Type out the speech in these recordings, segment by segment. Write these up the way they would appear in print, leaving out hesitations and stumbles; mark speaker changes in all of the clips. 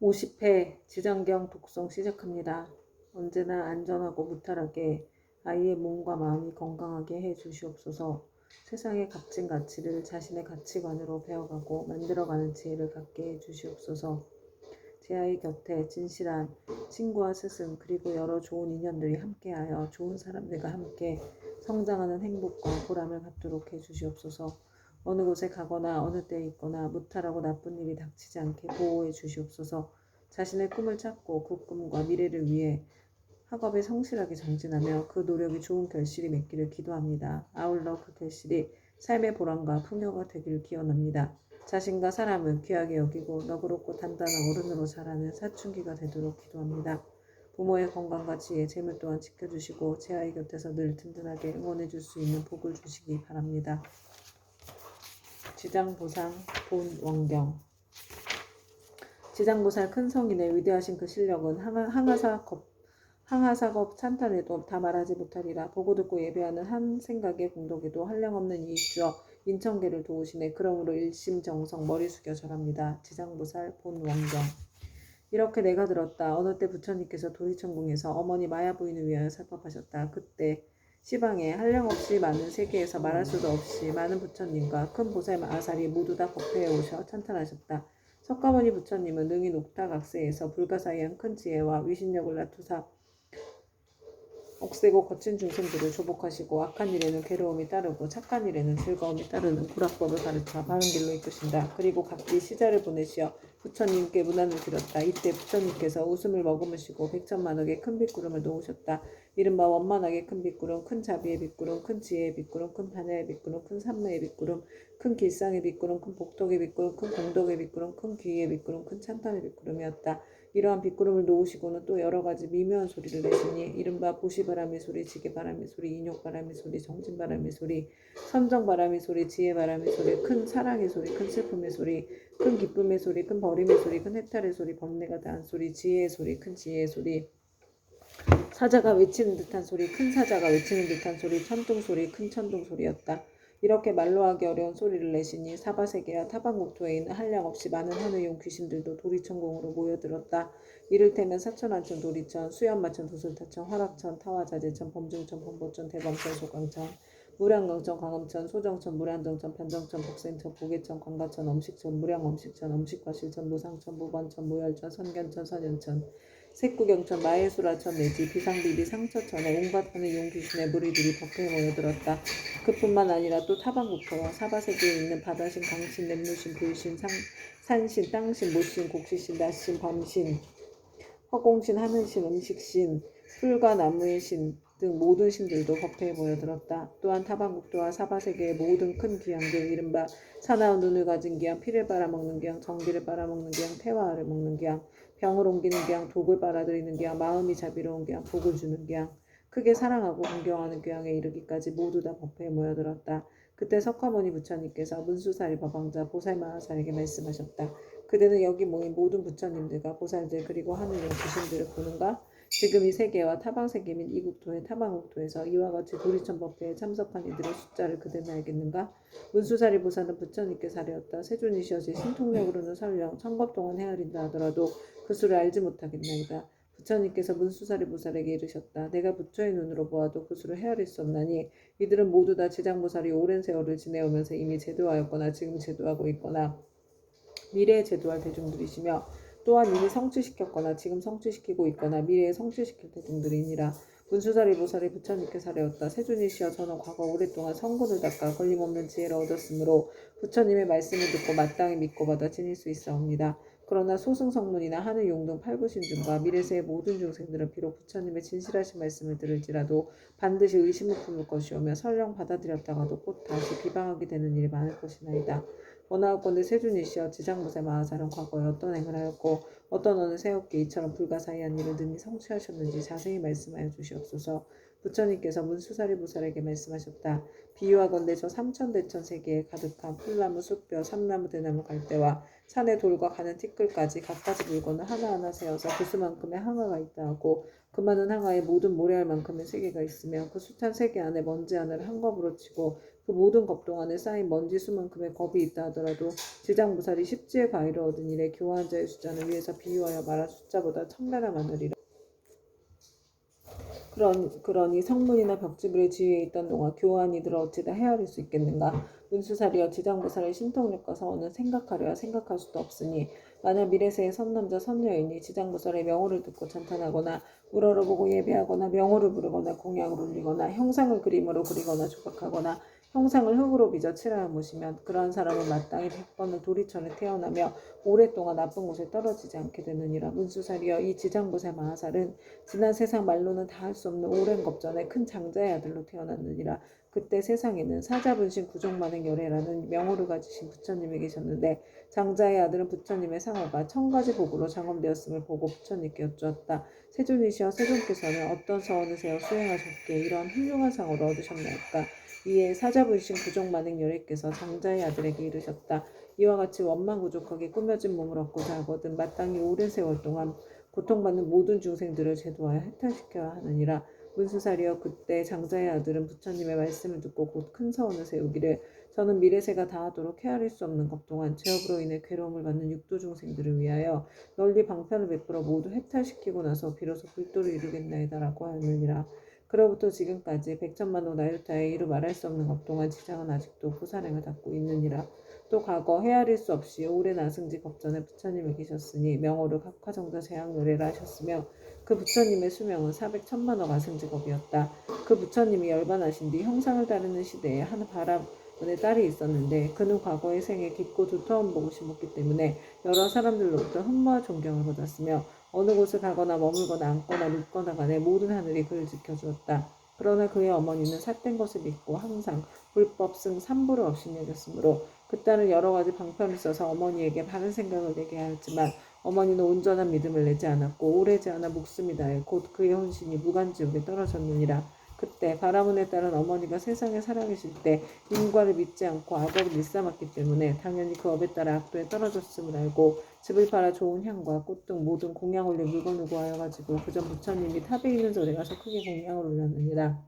Speaker 1: 50회 지장경 독송 시작합니다. 언제나 안전하고 무탈하게 아이의 몸과 마음이 건강하게 해 주시옵소서. 세상의 값진 가치를 자신의 가치관으로 배워가고 만들어가는 지혜를 갖게 해 주시옵소서. 제 아이 곁에 진실한 친구와 스승 그리고 여러 좋은 인연들이 함께하여 좋은 사람들과 함께 성장하는 행복과 보람을 갖도록 해 주시옵소서. 어느 곳에 가거나 어느 때에 있거나 무탈하고 나쁜 일이 닥치지 않게 보호해 주시옵소서. 자신의 꿈을 찾고 그 꿈과 미래를 위해 학업에 성실하게 정진하며 그 노력이 좋은 결실이 맺기를 기도합니다. 아울러 그 결실이 삶의 보람과 풍요가 되기를 기원합니다. 자신과 사람을 귀하게 여기고 너그럽고 단단한 어른으로 자라는 사춘기가 되도록 기도합니다. 부모의 건강과 지혜, 재물 또한 지켜주시고 제 아이 곁에서 늘 든든하게 응원해 줄 수 있는 복을 주시기 바랍니다. 지장보상 본원경 지장보살 큰 성인의 위대하신 그 실력은 항하사겁 찬탄에도 다 말하지 못하리라. 보고 듣고 예배하는 한 생각의 공덕에도 한량없는 이익 주어 인천계를 도우시네. 그러므로 일심정성 머리 숙여 절합니다. 지장보살 본원경 이렇게 내가 들었다. 어느 때 부처님께서 도리천궁에서 어머니 마야 부인을 위하여 살법하셨다. 그때 시방에 한량없이 많은 세계에서 말할 수도 없이 많은 부처님과 큰 보살 마하살이 모두 다 법회에 오셔 찬탄하셨다. 석가모니 부처님은 능히 녹타각세에서 불가사의한 큰 지혜와 위신력을 나투사 억세고 거친 중생들을 조복하시고 악한 일에는 괴로움이 따르고 착한 일에는 즐거움이 따르는 구락법을 가르쳐 바른 길로 이끄신다. 그리고 각기 시자를 보내시어 부처님께 문안을 드렸다. 이때 부처님께서 웃음을 머금으시고 백천만억의 큰 빗구름을 놓으셨다. 이른바 원만하게 큰 빗구름, 큰 자비의 빗구름, 큰 지혜의 빗구름, 큰 반야의 빗구름, 큰 산매의 빗구름, 큰 길상의 빗구름, 큰 복덕의 빗구름, 큰 공덕의 빗구름, 큰 귀의 빗구름, 큰 찬탄의 빗구름이었다. 이러한 빗구름을 놓으시고는 또 여러가지 미묘한 소리를 내시니 이른바 보시바람의 소리, 지게바람의 소리, 인욕바람의 소리, 정진바람의 소리, 선정바람의 소리, 지혜바람의 소리, 큰 사랑의 소리, 큰 슬픔의 소리, 큰 기쁨의 소리, 큰 버림의 소리, 큰 해탈의 소리, 번뇌가 다한 소리, 지혜의 소리, 큰 지혜의 소리, 사자가 외치는 듯한 소리, 큰 사자가 외치는 듯한 소리, 천둥소리, 큰 천둥소리였다. 이렇게 말로 하기 어려운 소리를 내시니 사바세계와 타방국토에 있는 한량없이 많은 하늘용 귀신들도 도리천궁으로 모여들었다. 이를테면 사천안천, 도리천, 수연마천, 도술타천, 화락천, 타화자재천, 범중천, 범보천, 대범천, 소강천, 무량강천, 광음천, 소정천, 무량정천, 변정천, 복생천, 보계천, 광가천, 엄식천, 무량엄식천, 엄식과실천, 무상천, 무반천, 무열천, 선견천, 선연천, 색구경천, 마예수라천 내지 비상비비 상처천에 온갖 하는 용귀신의 무리들이 법회에 모여들었다. 그뿐만 아니라 또 타방국토와 사바세계에 있는 바다신, 강신, 랩루신, 불신, 산신, 땅신, 모신, 곡시신, 낮신, 밤신, 허공신, 하늘신, 음식신, 풀과 나무의 신 등 모든 신들도 법회에 모여들었다. 또한 타방국토와 사바세계의 모든 큰 귀양들 이른바 사나운 눈을 가진 귀양, 피를 빨아먹는 귀양, 정기를 빨아먹는 귀양, 태화를 먹는 귀양, 병을 옮기는 귀양, 독을 빨아들이는 귀양, 마음이 자비로운 귀양, 복을 주는 귀양, 크게 사랑하고 존경하는 귀양에 이르기까지 모두 다 법회에 모여들었다. 그때 석가모니 부처님께서 문수사리 법왕자 보살마하살에게 말씀하셨다. 그대는 여기 모인 모든 부처님들과 보살들 그리고 하늘의 귀신들을 보는가? 지금 이 세계와 타방세계 및 이국토의 타방국토에서 이와 같이 도리천 법회에 참석한 이들의 숫자를 그대는 알겠는가? 문수사리 보살은 부처님께 사려었다. 세존이시여 제 신통력으로는 설령 천겁 동안 헤아린다 하더라도 그 수를 알지 못하겠나이다. 부처님께서 문수사리 보살에게 이르셨다. 내가 부처의 눈으로 보아도 그 수를 헤아릴 수 없나니 이들은 모두 다 지장보살이 오랜 세월을 지내오면서 이미 제도하였거나 지금 제도하고 있거나 미래에 제도할 대중들이시며 또한 이미 성취시켰거나 지금 성취시키고 있거나 미래에 성취시킬 대중들이니라. 문수사리 보살이 부처님께 사려었다. 세존이시여 저는 과거 오랫동안 성군을 닦아 걸림없는 지혜를 얻었으므로 부처님의 말씀을 듣고 마땅히 믿고 받아 지닐 수 있사옵니다. 그러나 소승성문이나 하늘용 등 팔구신중과 미래세의 모든 중생들은 비록 부처님의 진실하신 말씀을 들을지라도 반드시 의심을 품을 것이오며 설령 받아들였다가도 곧 다시 비방하게 되는 일이 많을 것이나이다. 원하옵건대 세존이시여 지장보살 마하살은 과거에 어떤 행을 하였고 어떤 언을 세웠기에 이처럼 불가사의한 일을 능히 성취하셨는지 자세히 말씀하여 주시옵소서. 부처님께서 문수사리 보살에게 말씀하셨다. 비유하건대 저 삼천대천 세계에 가득한 풀나무, 숲뼈, 삼나무, 대나무, 갈대와 산의 돌과 가는 티끌까지 갖가지 물건을 하나하나 세워서 그 수만큼의 항아가 있다 하고 그 많은 항아에 모든 모래알 만큼의 세계가 있으며 그 숱한 세계 안에 먼지 하나를 한 겁으로 치고 그 그 모든 겁 동안에 쌓인 먼지 수만큼의 겁이 있다 하더라도 지장보살이 십지의 과위를 얻은 이래 교화한 자의 숫자는 위에서 비유하여 말한 숫자보다 천배나 많으리라. 그러니 성문이나 벽지불의 지위에 있던 동안 교화한 이들을 어찌다 헤아릴 수 있겠는가. 문수살이여 지장보살의 신통력과 서원은 생각하려야 생각할 수도 없으니 만약 미래세의 선남자 선녀이니 지장보살의 명호를 듣고 찬탄하거나 우러러보고 예배하거나 명호를 부르거나 공양을 올리거나 형상을 그림으로 그리거나 조각하거나 형상을 흙으로 빚어 칠하여 모시면 그러한 사람은 마땅히 100번을 도리천에 태어나며 오랫동안 나쁜 곳에 떨어지지 않게 되느니라. 문수살이여 이 지장보살 마하살은 지난 세상 말로는 다 할 수 없는 오랜 겁전에 큰 장자의 아들로 태어났느니라. 그때 세상에는 사자분신 구종만행 열애라는 명호를 가지신 부처님이 계셨는데 장자의 아들은 부처님의 상호가 1000가지 복으로 장엄되었음을 보고 부처님께 여쭈었다. 세존이시여 세존께서는 어떤 서원을 세워 수행하셨기에 이러한 훌륭한 상호를 얻으셨나이까. 이에 사자분신 구종만행 열애께서 장자의 아들에게 이르셨다. 이와 같이 원망부족하게 꾸며진 몸을 얻고자 하거든 마땅히 오랜 세월 동안 고통받는 모든 중생들을 제도하여 해탈시켜야 하느니라. 문수살이여 그때 장자의 아들은 부처님의 말씀을 듣고 곧 큰 서원을 세우기를 저는 미래세가 다하도록 헤아릴 수 없는 것 동안 죄업으로 인해 괴로움을 받는 육도 중생들을 위하여 널리 방편을 베풀어 모두 해탈시키고 나서 비로소 불도를 이루겠나이다 라고 하느니라. 그로부터 지금까지 백천만호 나유타에 이루 말할 수 없는 것 동안 지장은 아직도 부산행을 닦고 있느니라. 또 과거 헤아릴 수 없이 오랜 아승지 겁전에 부처님이 계셨으니 명호를 각화정자 재앙요래라 하셨으며 그 부처님의 수명은 400천만억 아승지겁이었다. 그 부처님이 열반하신 뒤 형상을 따르는 시대에 한 바라문의 딸이 있었는데 그는 과거의 생에 깊고 두터운 복을 심었기 때문에 여러 사람들로부터 흠모와 존경을 받았으며 어느 곳을 가거나 머물거나 앉거나 눕거나 간에 모든 하늘이 그를 지켜주었다. 그러나 그의 어머니는 삿된 것을 믿고 항상 불법 승 삼부를 없이 여겼으므로 그 딸은 여러 가지 방편을 써서 어머니에게 바른 생각을 내게 하였지만 어머니는 온전한 믿음을 내지 않았고 오래지 않아 목숨이 다해 곧 그의 혼신이 무간지옥에 떨어졌느니라. 그때 바라문의 딸은 어머니가 세상에 살아계실 때 인과를 믿지 않고 악업을 일삼았기 때문에 당연히 그 업에 따라 악도에 떨어졌음을 알고 집을 팔아 좋은 향과 꽃 등 모든 공양 올릴 물건을 구하여 가지고 그전 부처님이 탑에 있는 절에 가서 크게 공양을 올렸느니라.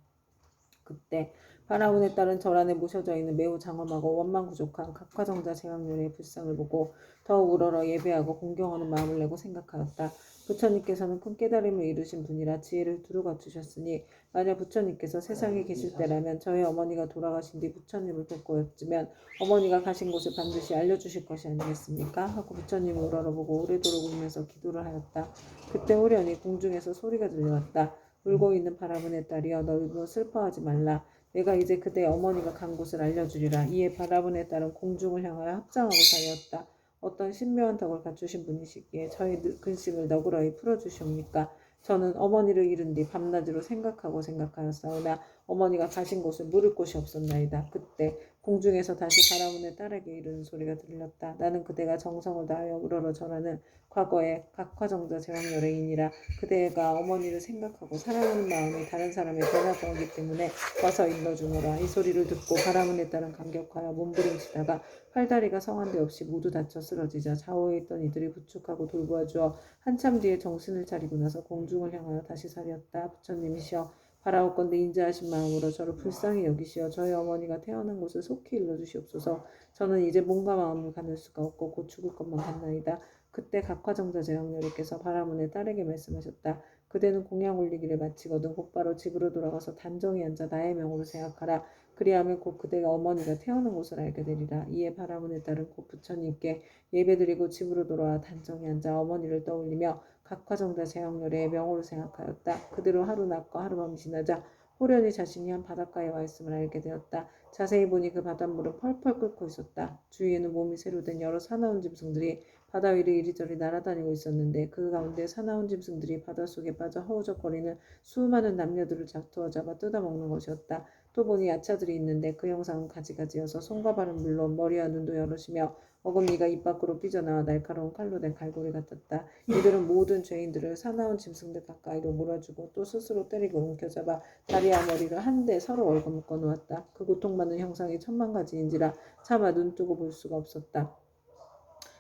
Speaker 1: 그때 바라온의 딸은 절 안에 모셔져 있는 매우 장엄하고 원망부족한 각화정자 재앙요래의 불상을 보고 더욱 우러러 예배하고 공경하는 마음을 내고 생각하였다. 부처님께서는 큰 깨달음을 이루신 분이라 지혜를 두루 갖추셨으니 만약 부처님께서 세상에 계실 때라면 저희 어머니가 돌아가신 뒤 부처님을 뵙고 여쭈면 어머니가 가신 곳을 반드시 알려주실 것이 아니겠습니까? 하고 부처님을 우러러보고 오래도록 울면서 기도를 하였다. 그때 호련히 공중에서 소리가 들려왔다. 울고 있는 바라문의 딸이여 너희도 슬퍼하지 말라. 내가 이제 그대 어머니가 간 곳을 알려주리라. 이에 바라문의 딸은 공중을 향하여 합장하고 사였다. 어떤 신묘한 덕을 갖추신 분이시기에 저희 근심을 너그러이 풀어주시옵니까? 저는 어머니를 잃은 뒤 밤낮으로 생각하였사오나 어머니가 가신 곳을 물을 곳이 없었나이다. 그때 공중에서 다시 바라문의 딸에게 이르는 소리가 들렸다. 나는 그대가 정성을 다하여 우러러 절하는 과거의 각화정자 제왕열애이니라. 그대가 어머니를 생각하고 사랑하는 마음이 다른 사람의 변화성이기 때문에 와서 일러주노라. 이 소리를 듣고 바라문의 딸은 감격하여 몸부림치다가 팔다리가 성한데 없이 모두 다쳐 쓰러지자 좌우에 있던 이들이 부축하고 돌보아주어 한참 뒤에 정신을 차리고 나서 공중을 향하여 다시 사렸다. 부처님이시여 바라옵건대 인자하신 마음으로 저를 불쌍히 여기시어 저희 어머니가 태어난 곳을 속히 일러주시옵소서. 저는 이제 몸과 마음을 가눌 수가 없고 곧 죽을 것만 같나이다. 그때 각화정자 제왕녀리께서 바라문의 딸에게 말씀하셨다. 그대는 공양 올리기를 마치거든 곧바로 집으로 돌아가서 단정히 앉아 나의 명으로 생각하라. 그리하면 곧 그대가 어머니가 태어난 곳을 알게 되리라. 이에 바라문의 딸은 곧 부처님께 예배드리고 집으로 돌아와 단정히 앉아 어머니를 떠올리며 각화정자 제왕녀리의 명호를 생각하였다. 그대로 하루 낮과 하루밤이 지나자 호련히 자신이 한 바닷가에 와 있음을 알게 되었다. 자세히 보니 그 바닷물은 펄펄 끓고 있었다. 주위에는 몸이 새로 된 여러 사나운 짐승들이 바다 위를 이리저리 날아다니고 있었는데 그 가운데 사나운 짐승들이 바닷속에 빠져 허우적거리는 수많은 남녀들을 잡투어 잡아 뜯어먹는 것이었다. 또 보니 야차들이 있는데 그 형상은 가지가지여서 손과 발은 물론 머리와 눈도 여럿이며 어금니가 입 밖으로 삐져나와 날카로운 칼로 된 갈고리 같았다. 이들은 모든 죄인들을 사나운 짐승들 가까이로 몰아주고 또 스스로 때리고 움켜잡아 다리와 머리를 한데 서로 얽어묶어 놓았다. 그 고통받는 형상이 천만 가지인지라 차마 눈뜨고 볼 수가 없었다.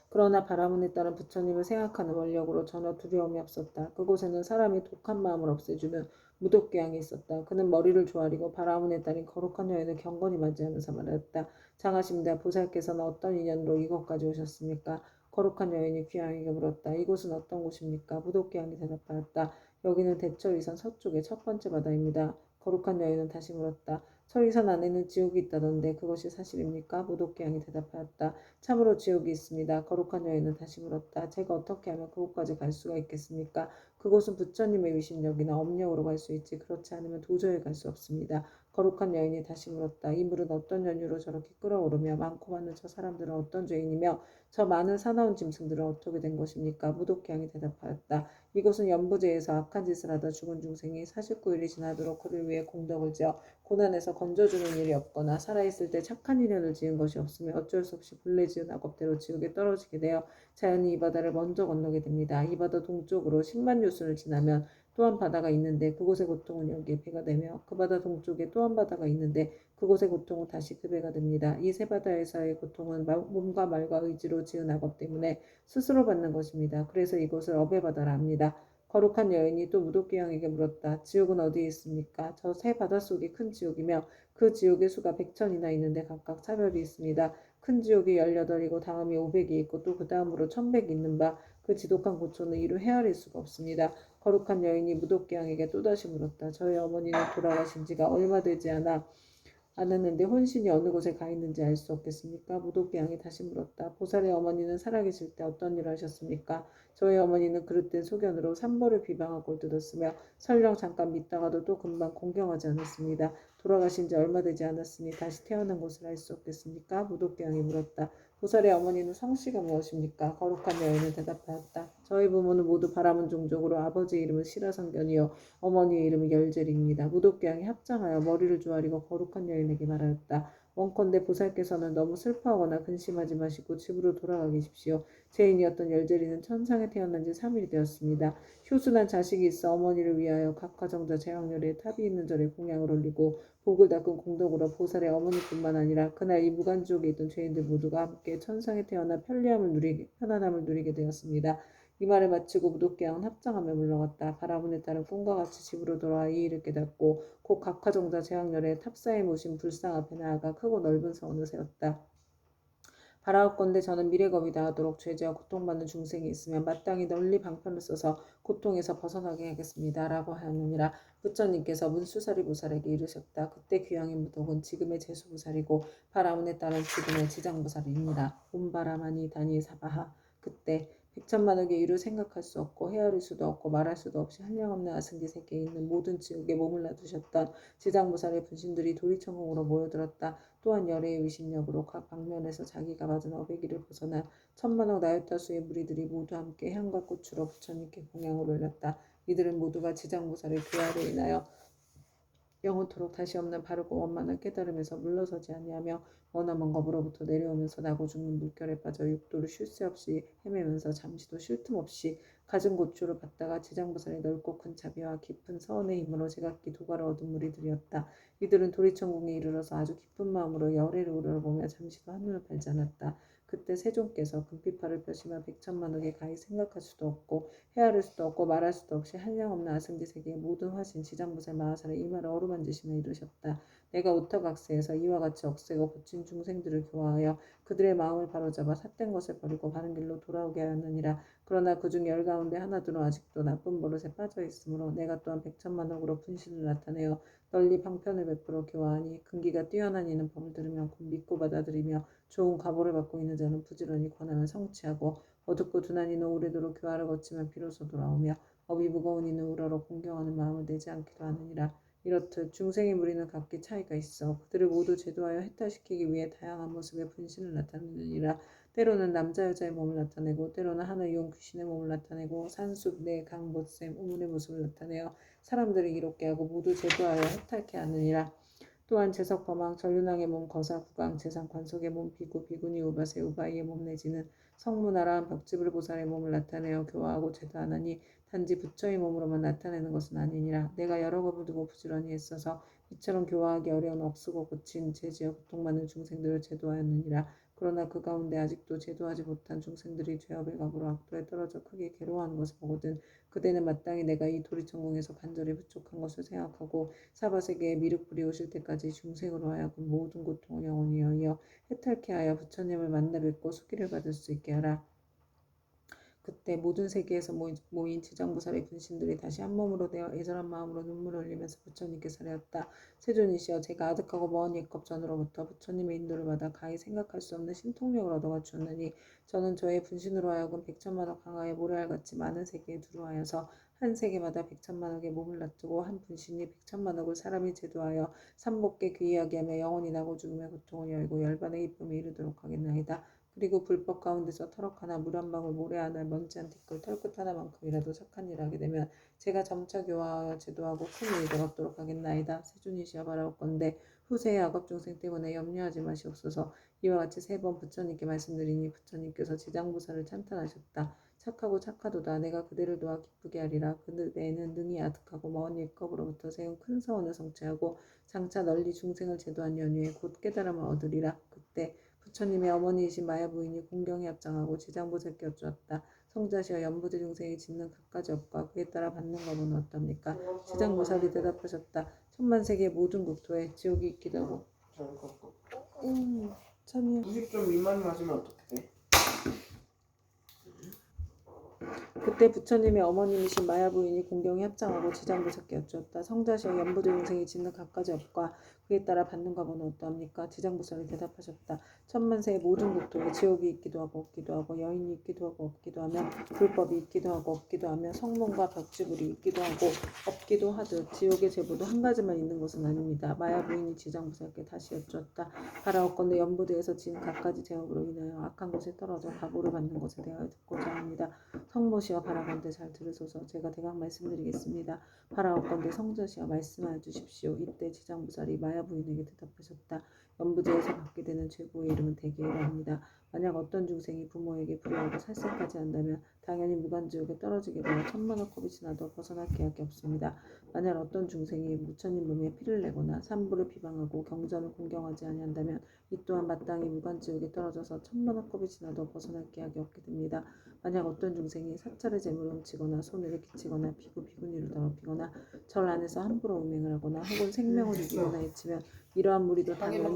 Speaker 1: 그러나 바라문에 따른 부처님을 생각하는 원력으로 전혀 두려움이 없었다. 그곳에는 사람이 독한 마음을 없애주는 무덕기양이 있었다. 그는 머리를 조아리고 바라문에 따른 거룩한 여인을 경건히 맞이하면서 말했다. 장하십니다. 보살께서는 어떤 인연으로 이곳까지 오셨습니까? 거룩한 여인이 귀양에게 물었다. 이곳은 어떤 곳입니까? 무덕기양이 대답하였다. 여기는 대처위선 서쪽의 첫 번째 바다입니다. 거룩한 여인은 다시 물었다. 서위선 안에는 지옥이 있다던데 그것이 사실입니까? 무덕기양이 대답하였다. 참으로 지옥이 있습니다. 거룩한 여인은 다시 물었다. 제가 어떻게 하면 그곳까지 갈 수가 있겠습니까? 그곳은 부처님의 위신력이나 업력으로 갈 수 있지 그렇지 않으면 도저히 갈 수 없습니다. 거룩한 여인이 다시 물었다. 이 물은 어떤 연유로 저렇게 끓어오르며 많고 많은 저 사람들은 어떤 죄인이며 저 많은 사나운 짐승들은 어떻게 된 것입니까? 무독기양이 대답하였다. 이곳은 연부제에서 악한 짓을 하다 죽은 중생이 49일이 지나도록 그를 위해 공덕을 지어 고난에서 건져주는 일이 없거나 살아있을 때 착한 인연을 지은 것이 없으며 어쩔 수 없이 본래 지은 악업대로 지옥에 떨어지게 되어 자연히 이 바다를 먼저 건너게 됩니다. 이 바다 동쪽으로 10만 유순을 지나면 또 한 바다가 있는데 그곳의 고통은 여기에 배가 되며 그 바다 동쪽에 또 한 바다가 있는데 그곳의 고통은 다시 그 배가 됩니다. 이 세 바다에서의 고통은 몸과 말과 의지로 지은 악업 때문에 스스로 받는 것입니다. 그래서 이곳을 업의 바다라 합니다. 거룩한 여인이 또 무도기양에게 물었다. 지옥은 어디에 있습니까? 저 세 바다 속이 큰 지옥이며 그 지옥의 수가 100천이나 있는데 각각 차별이 있습니다. 큰 지옥이 18이고 다음이 500이 있고 또 그 다음으로 1100이 있는 바 그 지독한 고초는 이루 헤아릴 수가 없습니다. 거룩한 여인이 무독기양에게 또다시 물었다. 저희 어머니는 돌아가신 지가 얼마 되지 않았는데 혼신이 어느 곳에 가 있는지 알 수 없겠습니까? 무독기양이 다시 물었다. 보살의 어머니는 살아계실 때 어떤 일을 하셨습니까? 저희 어머니는 그릇된 소견으로 삼보를 비방하고 뜯었으며 설령 잠깐 믿다가도 또 금방 공경하지 않았습니다. 돌아가신 지 얼마 되지 않았으니 다시 태어난 것을 알 수 없겠습니까? 무독기양이 물었다. 보살의 어머니는 성씨가 무엇입니까? 거룩한 여인은 대답하였다. 저희 부모는 모두 바라문 종족으로 아버지 이름은 시라성견이요 어머니의 이름은 열젤입니다. 무독기양이 합장하여 머리를 조아리고 거룩한 여인에게 말하였다. 원컨대 보살께서는 너무 슬퍼하거나 근심하지 마시고 집으로 돌아가 계십시오. 죄인이었던 열젤이는 천상에 태어난 지 3일이 되었습니다. 효순한 자식이 있어 어머니를 위하여 각화정자 제왕렬에 탑이 있는 절에 공양을 올리고 복을 닦은 공덕으로 보살의 어머니뿐만 아니라 그날 이 무간지옥에 있던 죄인들 모두가 함께 천상에 태어나 편안함을 누리게 되었습니다. 이 말을 마치고 무독기양은 합장하며 물러갔다. 바라문에 따른 꿈과 같이 집으로 돌아와 이 일을 깨닫고 곧 각화정자 제왕렬에 탑사에 모신 불상 앞에 나아가 크고 넓은 성원을 세웠다. 바라옵건대 저는 미래겁이다 하도록 죄지어 고통받는 중생이 있으면 마땅히 널리 방편을 써서 고통에서 벗어나게 하겠습니다. 라고 하였느니라. 부처님께서 문수사리 보살에게 이르셨다. 그때 귀양인 무독은 지금의 제수보살이고 바라문에 따른 지금의 지장보살입니다. 옴바라마니 다니 사바하. 그때 백천만억의 일을 생각할 수 없고 헤아릴 수도 없고 말할 수도 없이 한량없는 아승기 세계에 있는 모든 지옥에 몸을 놔두셨던 지장보살의 분신들이 도리천공으로 모여들었다. 또한 열애의 위신력으로 각 방면에서 자기가 받은 어배기를 벗어나 천만억 나유타수의 무리들이 모두 함께 향과 꽃으로 부처님께 공양을 올렸다. 이들은 모두가 지장보살의 교화로 인하여 영원토록 다시 없는 바르고 원만한 깨달음에서 물러서지 아니하며 머나먼 겁으로부터 내려오면서 나고 죽는 물결에 빠져 육도를 쉴 새 없이 헤매면서 잠시도 쉴 틈 없이 갖은 고초를 받다가 지장보살의 넓고 큰 자비와 깊은 서원의 힘으로 제각기 도가를 얻은 무리들이었다. 이들은 도리천궁에 이르러서 아주 기쁜 마음으로 열애를 우러러보며 잠시도 한눈을 팔지 않았다. 그때 세종께서 금빛팔을 펴시며 백천만억의 가히 생각할 수도 없고 헤아릴 수도 없고 말할 수도 없이 한량없는 아승기 세계의 모든 화신 지장보살 마하살의 이마를 어루만지시며 이르셨다. 내가 오타각세에서 이와 같이 억세고 고친 중생들을 교화하여 그들의 마음을 바로잡아 삿된 것을 버리고 바른 길로 돌아오게 하였느니라. 그러나 그중 열 가운데 하나들은 아직도 나쁜 버릇에 빠져 있으므로 내가 또한 백천만억으로 분신을 나타내어 널리 방편을 베풀어 교화하니 근기가 뛰어난 이는 법을 들으며 곧 믿고 받아들이며 좋은 과보를 받고 있는 자는 부지런히 권하면 성취하고 어둡고 둔한 이는 오래도록 교화를 거치면 비로소 돌아오며 업이 무거운 이는 우러러 공경하는 마음을 내지 않기도 하느니라. 이렇듯 중생의 무리는 각기 차이가 있어 그들을 모두 제도하여 해탈시키기 위해 다양한 모습의 분신을 나타내느니라. 때로는 남자 여자의 몸을 나타내고 때로는 하늘 이온 귀신의 몸을 나타내고 산숲 내 강 못샘 우물의 모습을 나타내어 사람들을 이롭게 하고 모두 제도하여 해탈케 하느니라. 또한 제석 범왕 전륜왕의 몸 거사 구강 재상 관석의 몸 비구 비구니 우바세 우바이의 몸 내지는 성문아라한 벽지불 보살의 몸을 나타내어 교화하고 제도하나니 단지 부처의 몸으로만 나타내는 것은 아니니라. 내가 여러 겁을 두고 부지런히 애써서 이처럼 교화하기 어려운 억수고 고친 죄지어 고통받는 중생들을 제도하였느니라. 그러나 그 가운데 아직도 제도하지 못한 중생들이 죄업의 갑으로 악도에 떨어져 크게 괴로워하는 것을 보거든 그대는 마땅히 내가 이 도리천공에서 간절히 부족한 것을 생각하고 사바세계에 미륵불이 오실 때까지 중생으로 하여금 모든 고통을 영원히 여의어 해탈케 하여 부처님을 만나 뵙고 수기를 받을 수 있게 하라. 그때 모든 세계에서 모인 지장보살의 분신들이 다시 한 몸으로 되어 애절한 마음으로 눈물을 흘리면서 부처님께 사례었다. 세존이시여 제가 아득하고 먼 옛겁 전으로부터 부처님의 인도를 받아 가히 생각할 수 없는 신통력을 얻어가주었느니 저는 저의 분신으로 하여금 백천만억 강하에 모래알같이 많은 세계에 두루하여서 한 세계마다 백천만억의 몸을 놔두고 한 분신이 백천만억을 사람이 제도하여 삼복계 귀하게 하며 영원히 나고 죽음의 고통을 열고 열반의 기쁨에 이르도록 하겠나이다. 그리고 불법 가운데서 터럭 하나 물 한 방울 모래 하나 먼지 한 티끌 털끝 하나만큼이라도 착한 일을 하게 되면 제가 점차 교화하여 제도하고 큰 이익을 얻도록 하겠나이다. 세존이시여 바라옵건대 후세의 악업 중생 때문에 염려하지 마시옵소서. 이와 같이 세 번 부처님께 말씀드리니 부처님께서 지장보살을 찬탄하셨다. 착하고 착하도다. 내가 그대를 도와 기쁘게 하리라. 그대는 능히 아득하고 먼 옛겁으로부터 세운 큰 사원을 성취하고 장차 널리 중생을 제도한 연후에 곧 깨달음을 얻으리라. 그때 부처님의 어머니이신 마야 부인이 공경에 합장하고 지장보살께 여쭈었다. 성자시여 연부대 중생이 짓는 갖가지 업과 그에 따라 받는 법은 어떻습니까? 지장보살이 대답하셨다. 천만세계 모든 국토에 지옥이 있기도 하고 참이야.
Speaker 2: 90점 미만 맞으면 어떻게 돼?
Speaker 1: 그때 부처님의 어머님이신 마야 부인이 공경에 합장하고 지장보살께 여쭈었다. 성자시여 연부대 중생이 짓는 갖가지 업과 그에 따라 받는 값은 어떠합니까? 지장보살이 대답하셨다. 천만세의 모든 국토에 지옥이 있기도 하고 없기도 하고 여인이 있기도 하고 없기도 하며 불법이 있기도 하고 없기도 하며 성문과 벽지불이 있기도 하고 없기도 하듯 지옥의 제보도 한 가지만 있는 것은 아닙니다. 마야 부인이 지장보살께 다시 여쭈었다. 바라옵건대 연부대에서 지은 갖가지 제업으로 인하여 악한 곳에 떨어져 가보를 받는 것에 대하여 듣고자 합니다. 성모시여 바라건대 잘 들으소서. 제가 대강 말씀드리겠습니다. 바라옵건대 성자시여 말씀하여 주십시오. 이때 지장보살이 마야 부인에게 대답하셨다. 연부제에서 받게 되는 최고의 이름은 대계라 합니다. 만약 어떤 중생이 부모에게 불효하고 살생까지 한다면 당연히 무간지옥에 떨어지게 되어 천만억 컵이 지나도 벗어날 계약이 없습니다. 만약 어떤 중생이 부처님 몸에 피를 내거나 산부를 비방하고 경전을 공경하지 아니한다면 이 또한 마땅히 무간지옥에 떨어져서 천만억 컵이 지나도 벗어날 계약이 없게 됩니다. 만약 어떤 중생이 사찰의 재물을 훔치거나 손해를 끼치거나 비구니를 더럽히거나 절 안에서 함부로 음행을 하거나 혹은 생명을 이기거나 해치면 이러한 무리도 당연히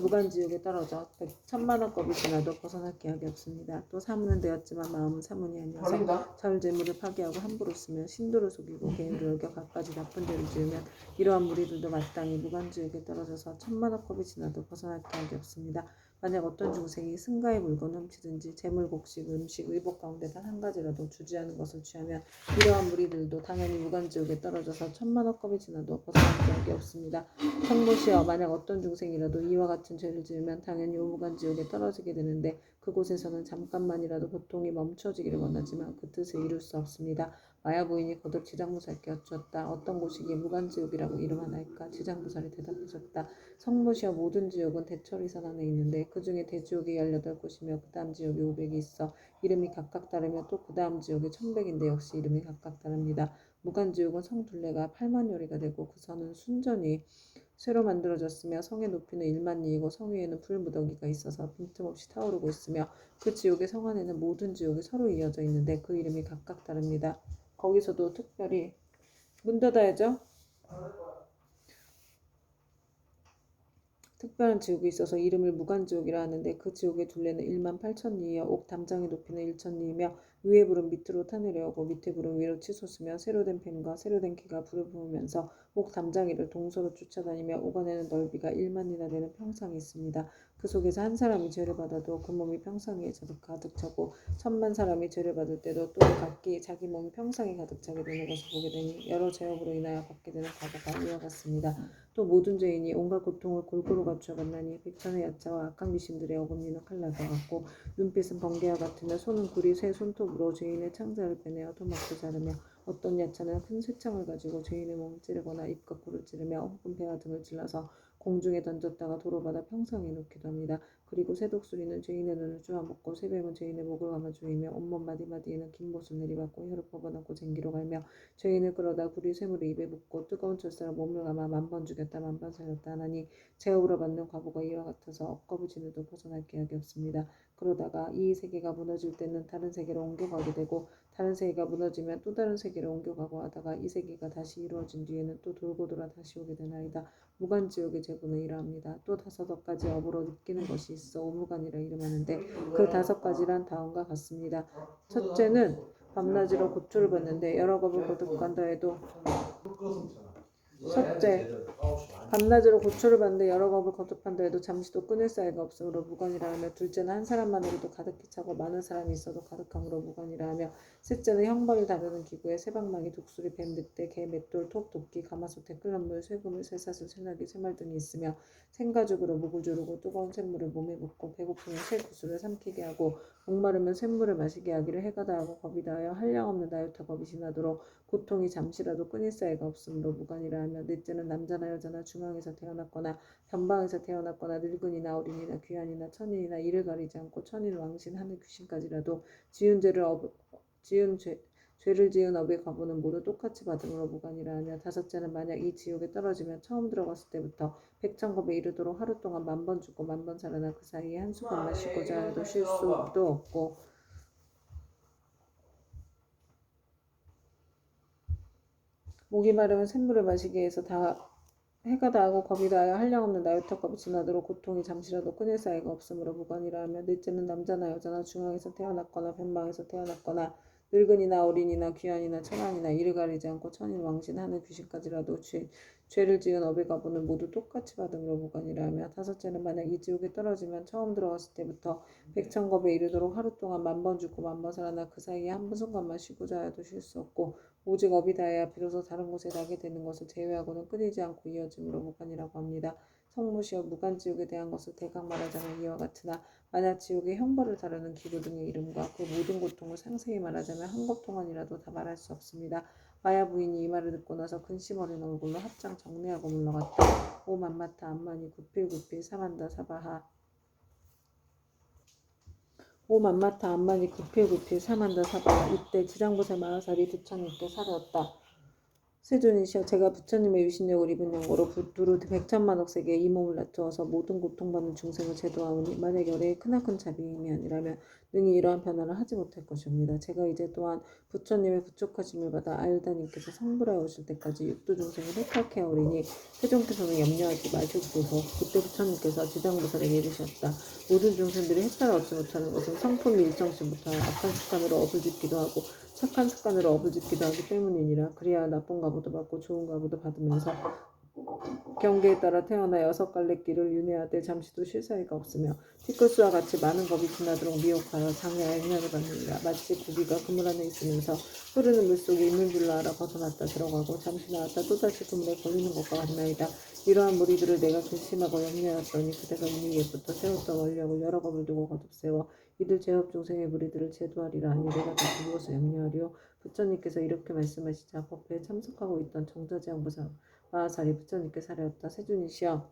Speaker 1: 무간지옥에 떨어져 천만억 겁이 지나도 벗어날 계약이 없습니다. 또 사문은 되었지만 마음은 사문이 아니어서 절 재물을 파괴하고 함부로 쓰며 신도를 속이고 개인을 어겨 갖가지 나쁜 죄를 지으면 이러한 무리들도 마땅히 무간지옥에 떨어져서 천만억 겁이 지나도 벗어날 계약이 없습니다. 만약 어떤 중생이 승가의 물건을 훔치든지 재물, 곡식, 음식, 의복 가운데 단 한 가지라도 주지 않은 것을 취하면 이러한 무리들도 당연히 무간지옥에 떨어져서 천만억 겁이 지나도 벗어날 계약이 없습니다. 성모시여 만약 어떤 중생이라도 이와 같은 죄를 지으면 당연히 무간지옥에 떨어지게 되는데 그곳에서는 잠깐만이라도 고통이 멈춰지기를 원하지만 그 뜻을 이룰 수 없습니다. 마야 부인이 거듭 지장보살께 여쭈었다. 어떤 곳이기에 무간지옥이라고 이름하나이까? 지장보살이 대답하셨다. 성모시여 모든 지옥은 대처리선 안에 있는데 그 중에 대지옥이 18곳이며 그 다음 지옥이 500이 있어 이름이 각각 다르며 또 그 다음 지옥이 1100인데 역시 이름이 각각 다릅니다. 무간지옥은 성 둘레가 8만 요리가 되고 그 선은 순전히 쇠로 만들어졌으며 성의 높이는 1만 리이고 성 위에는 불무더기가 있어서 빈틈없이 타오르고 있으며 그 지옥의 성 안에는 모든 지옥이 서로 이어져 있는데 그 이름이 각각 다릅니다. 거기서도 특별히 문 닫아야죠. 특별한 지옥이 있어서 이름을 무간지옥이라 하는데 그 지옥의 둘레는 1만 8천 리이여 옥 담장의 높이는 1천 리이며 위에 불은 밑으로 타내려오고 밑에 불은 위로 치솟으며 새로 된 뱀과 새로 된 개가 불을 부으면서 옥 담장이를 동서로 쫓아다니며 옥 안에는 넓이가 1만 리나 되는 평상이 있습니다. 그 속에서 한 사람이 죄를 받아도 그 몸이 평상에 가득 차고 1000만 사람이 죄를 받을 때도 또 각기 자기 몸이 평상에 가득 차게 되는 것을 보게 되니 여러 죄업으로 인하여 받게 되는 과거가 이와 같습니다. 또 모든 죄인이 온갖 고통을 골고루 갖추어 갔나니 백천의 야차와 악한 귀신들의 어금니는 칼날과 같고 눈빛은 번개와 같으며 손은 구리 새 손톱으로 죄인의 창자를 빼내어 토막도 자르며 어떤 야차는 큰 쇠창을 가지고 죄인의 몸을 찌르거나 입과 코를 찌르며 혹은 배와 등을 찔러서 공중에 던졌다가 도로 받아 평상에 놓기도 합니다. 그리고 새독수리는 죄인의 눈을 쪼아먹고 쇠뱀은 죄인의 목을 감아 조이며 온몸 마디마디에는 긴 못을 내리받고 혀를 퍼버넣고 쟁기로 갈며 죄인을 끌어다 구리 쇠물을 입에 붓고 뜨거운 철사로 몸을 감아 만번 죽였다 만번 살렸다 하나니 제업으로 받는 과보가 이와 같아서 억거부진에도 벗어날 기약이 없습니다. 그러다가 이 세계가 무너질 때는 다른 세계로 옮겨가게 되고 다른 세계가 무너지면 또 다른 세계로 옮겨가고 하다가 이 세계가 다시 이루어진 뒤에는 또 돌고 돌아 다시 오게 되나이다. 무간지옥의 제구는 이러합니다. 또 5가지 업으로 느끼는 것이 있어 오무간이라 이름하는데 그 5가지란 다음과 같습니다. 첫째는 밤낮으로 고초를 받는데 여러 겁을 거듭한다 해도 첫째, 밤낮으로 고초를 받는데 여러 겁을 거듭한다 해도 잠시도 끊을 사이가 없으므로 무관이라 하며 둘째는 한 사람만으로도 가득히 차고 많은 사람이 있어도 가득함으로 무관이라 하며 셋째는 형벌을 다루는 기구에 새방망이, 독수리, 뱀, 늑대, 개, 맷돌, 톱, 도끼, 가마솥에 끓는 물, 쇠그물, 쇠사슬, 쇠나기, 쇠말 등이 있으며 생가죽으로 목을 조르고 뜨거운 샘물을 몸에 붓고 배고프면 쇠구슬을 삼키게 하고 목마르면 샘물을 마시게 하기를 해가 다하고 겁이 다하여 한량없는 나요타 겁이 지나도록 고통이 잠시라도 끊일 사이가 없으므로 무관이라 하며 넷째는 남자나 여자나 중앙에서 태어났거나 변방에서 태어났거나 늙은이나 어린이나 귀한이나 천인이나 이를 가리지 않고 천인 왕신 하늘 귀신까지라도 죄를 지은 업의 과보는 모두 똑같이 받음으로 무관이라 하며 다섯째는 만약 이 지옥에 떨어지면 처음 들어갔을 때부터 백천겁에 이르도록 하루 동안 만번 죽고 만번 살아나 그 사이에 한순간만 쉬고자 해도 쉴 수도 없고 목이 마르면 샘물을 마시게 해서 해가 다하고 겁이 다하여 한량없는 나요타 겁이 지나도록 고통이 잠시라도 끊일 사이가 없으므로 무관이라 하며 넷째는 남자나 여자나 중앙에서 태어났거나 변방에서 태어났거나 늙은이나 어린이나 귀한이나 천왕이나 이를 가리지 않고 천인 왕신 하늘 귀신까지라도 죄를 지은 업의 과보는 모두 똑같이 받음으로 무관이라 하며 다섯째는 만약 이 지옥에 떨어지면 처음 들어갔을 때부터 백천겁에 이르도록 하루 동안 만번 죽고 만번 살아나 그 사이에 한순간만 쉬고자 해도 쉴 수 없고 오직 업이 다해야 비로소 다른 곳에 나게 되는 것을 제외하고는 끊이지 않고 이어짐으로 무관이라고 합니다. 성무시어 무간지옥에 대한 것을 대강 말하자면 이와 같으나 만약 지옥의 형벌을 다루는 기구 등의 이름과 그 모든 고통을 상세히 말하자면 한 것 동안이라도 다 말할 수 없습니다. 마야 부인이 이 말을 듣고 나서 근심 어린 얼굴로 합장 정리하고 물러갔다. 오 만마타 암마니 구필구필 사만다 사바하 오 만마타 암마니 구필구필 사만다 사바하 이때 지장보살 마하살이 부처님께 사려었다. 세존이시여 제가 부처님의 유신력을 입은 영고로 두루 백천만억 세계에 이 몸을 낮추어서 모든 고통받는 중생을 제도하오니 만약 열애의 크나큰 자비임이 아니라면 능히 이러한 변화를 하지 못할 것이옵니다. 제가 이제 또한 부처님의 부촉하심을 받아 아유다님께서 성불하여 오실 때까지 육도 중생을 해탈케 하오리니 세존께서는 염려하지 마시옵소서. 그때 부처님께서 지장보살에게 이르셨다. 모든 중생들이 해탈을 얻지 못하는 것은 성품이 일정심부터 악한 습관으로 업을 짓기도 하고 착한 습관으로 업을 짓기도 하기 때문이니라. 그리하여 나쁜 가보도 받고 좋은 가보도 받으면서 경계에 따라 태어나 6갈래길을 윤회하되 잠시도 쉴 사이가 없으며 티끌수와 같이 많은 겁이 지나도록 미혹하여 장애와 영향을 받느니라. 마치 고기가 그물 안에 있으면서 흐르는 물속에 있는 줄로 알아 벗어났다 들어가고 잠시 나왔다 또다시 그물에 걸리는 것과 같나이다. 이러한 무리들을 내가 근심하고 염려하였더니 그대가 이미 옛부터 세웠던 원력을 여러 겁을 두고 거듭세워 이들 제업 중생의 무리들을 제도하리라 하니 내가 다시 무엇을 염려하리요. 부처님께서 이렇게 말씀하시자 법회에 참석하고 있던 정자지향보살 마하살이 부처님께 사려었다. 세존이시여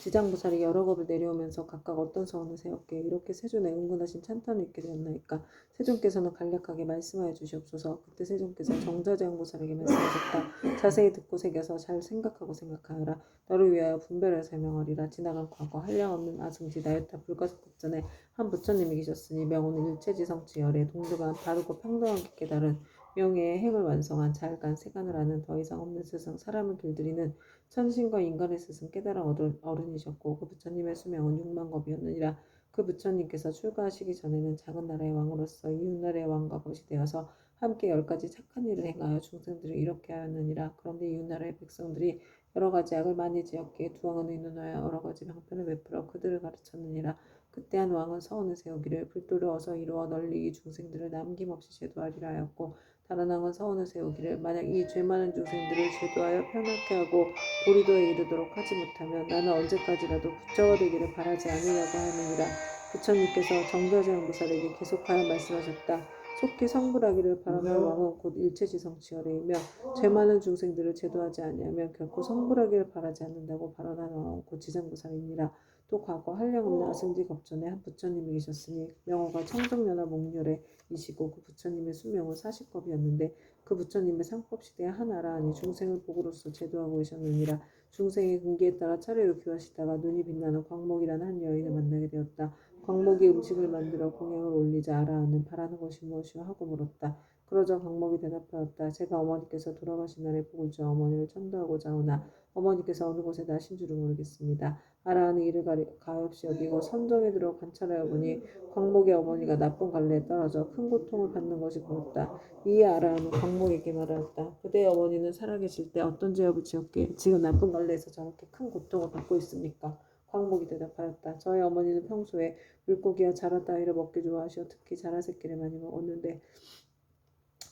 Speaker 1: 지장보살이 여러 겁을 내려오면서 각각 어떤 서원을 세웠기에 이렇게 세존에 은근하신 찬탄을 입게 되었나이까. 세존께서는 간략하게 말씀하여 주시옵소서. 그때 세존께서 정자지향보살에게 말씀하셨다. 자세히 듣고 새겨서 잘 생각하고 생각하여라. 너를 위하여 분별을 설명하리라. 지나간 과거 한량없는 아승지 나요타 불가속국 전에 한 부처님이 계셨으니 명호는 일체지성치열에 동등한 바르고 평등하게 깨달은 명예의 행을 완성한 잘간 세간을 아는 더 이상 없는 스승 사람을 길들이는 천신과 인간의 스승 깨달은 어른이셨고 그 부처님의 수명은 6만겁이었느니라. 그 부처님께서 출가하시기 전에는 작은 나라의 왕으로서 이웃나라의 왕과 벗이 되어서 함께 10가지 착한 일을 행하여 중생들을 이렇게 하였느니라. 그런데 이웃나라의 백성들이 여러 가지 악을 많이 지었기에 두 왕은 의논하여 여러 가지 방편을 베풀어 그들을 가르쳤느니라. 그때 한 왕은 서원을 세우기를 불도를 어서 이루어 널리 이 중생들을 남김없이 제도하리라 하였고 다른 왕은 서원을 세우기를 만약 이 죄 많은 중생들을 제도하여 편하게 하고 보리도에 이르도록 하지 못하면 나는 언제까지라도 부처가 되기를 바라지 않으려고 하느니라. 부처님께서 정자지향보살에게 계속하여 말씀하셨다. 속히 성불하기를 바라는 왕은 곧 일체지성치열이며 죄 많은 중생들을 제도하지 아니하면 결코 성불하기를 바라지 않는다고 발언하는 왕은 곧 지장보살이니라. 또 과거 한량없는 아승지 겁전에 한 부처님이 계셨으니 명호가 청정연화 목렬에 이시고 그 부처님의 수명은 40겁이었는데 그 부처님의 상법시대에 한 아라한이 중생을 복으로서 제도하고 계셨느니라. 중생의 근기에 따라 차례로 귀하시다가 눈이 빛나는 광목이라는 한 여인을 만나게 되었다. 광목이 음식을 만들어 공양을 올리자 아라한은 바라는 것이 무엇이오 하고 물었다. 그러자 광목이 대답하였다. 제가 어머니께서 돌아가신 날에 복을 주어 어머니를 천도하고자 하오나 어머니께서 어느 곳에 나신 줄을 모르겠습니다. 아라한은 이를 가엾이 여기고 선정에 들어 관찰하여 보니 광목의 어머니가 나쁜 갈래에 떨어져 큰 고통을 받는 것이 보였다. 이에 아라한은 광목에게 말하였다. 그대의 어머니는 살아계실 때 어떤 죄업을 지었기에 지금 나쁜 갈래에서 저렇게 큰 고통을 받고 있습니까? 광목이 대답하였다. 저희 어머니는 평소에 물고기와 자라 따위를 먹기 좋아하시어 특히 자라 새끼를 많이 먹었는데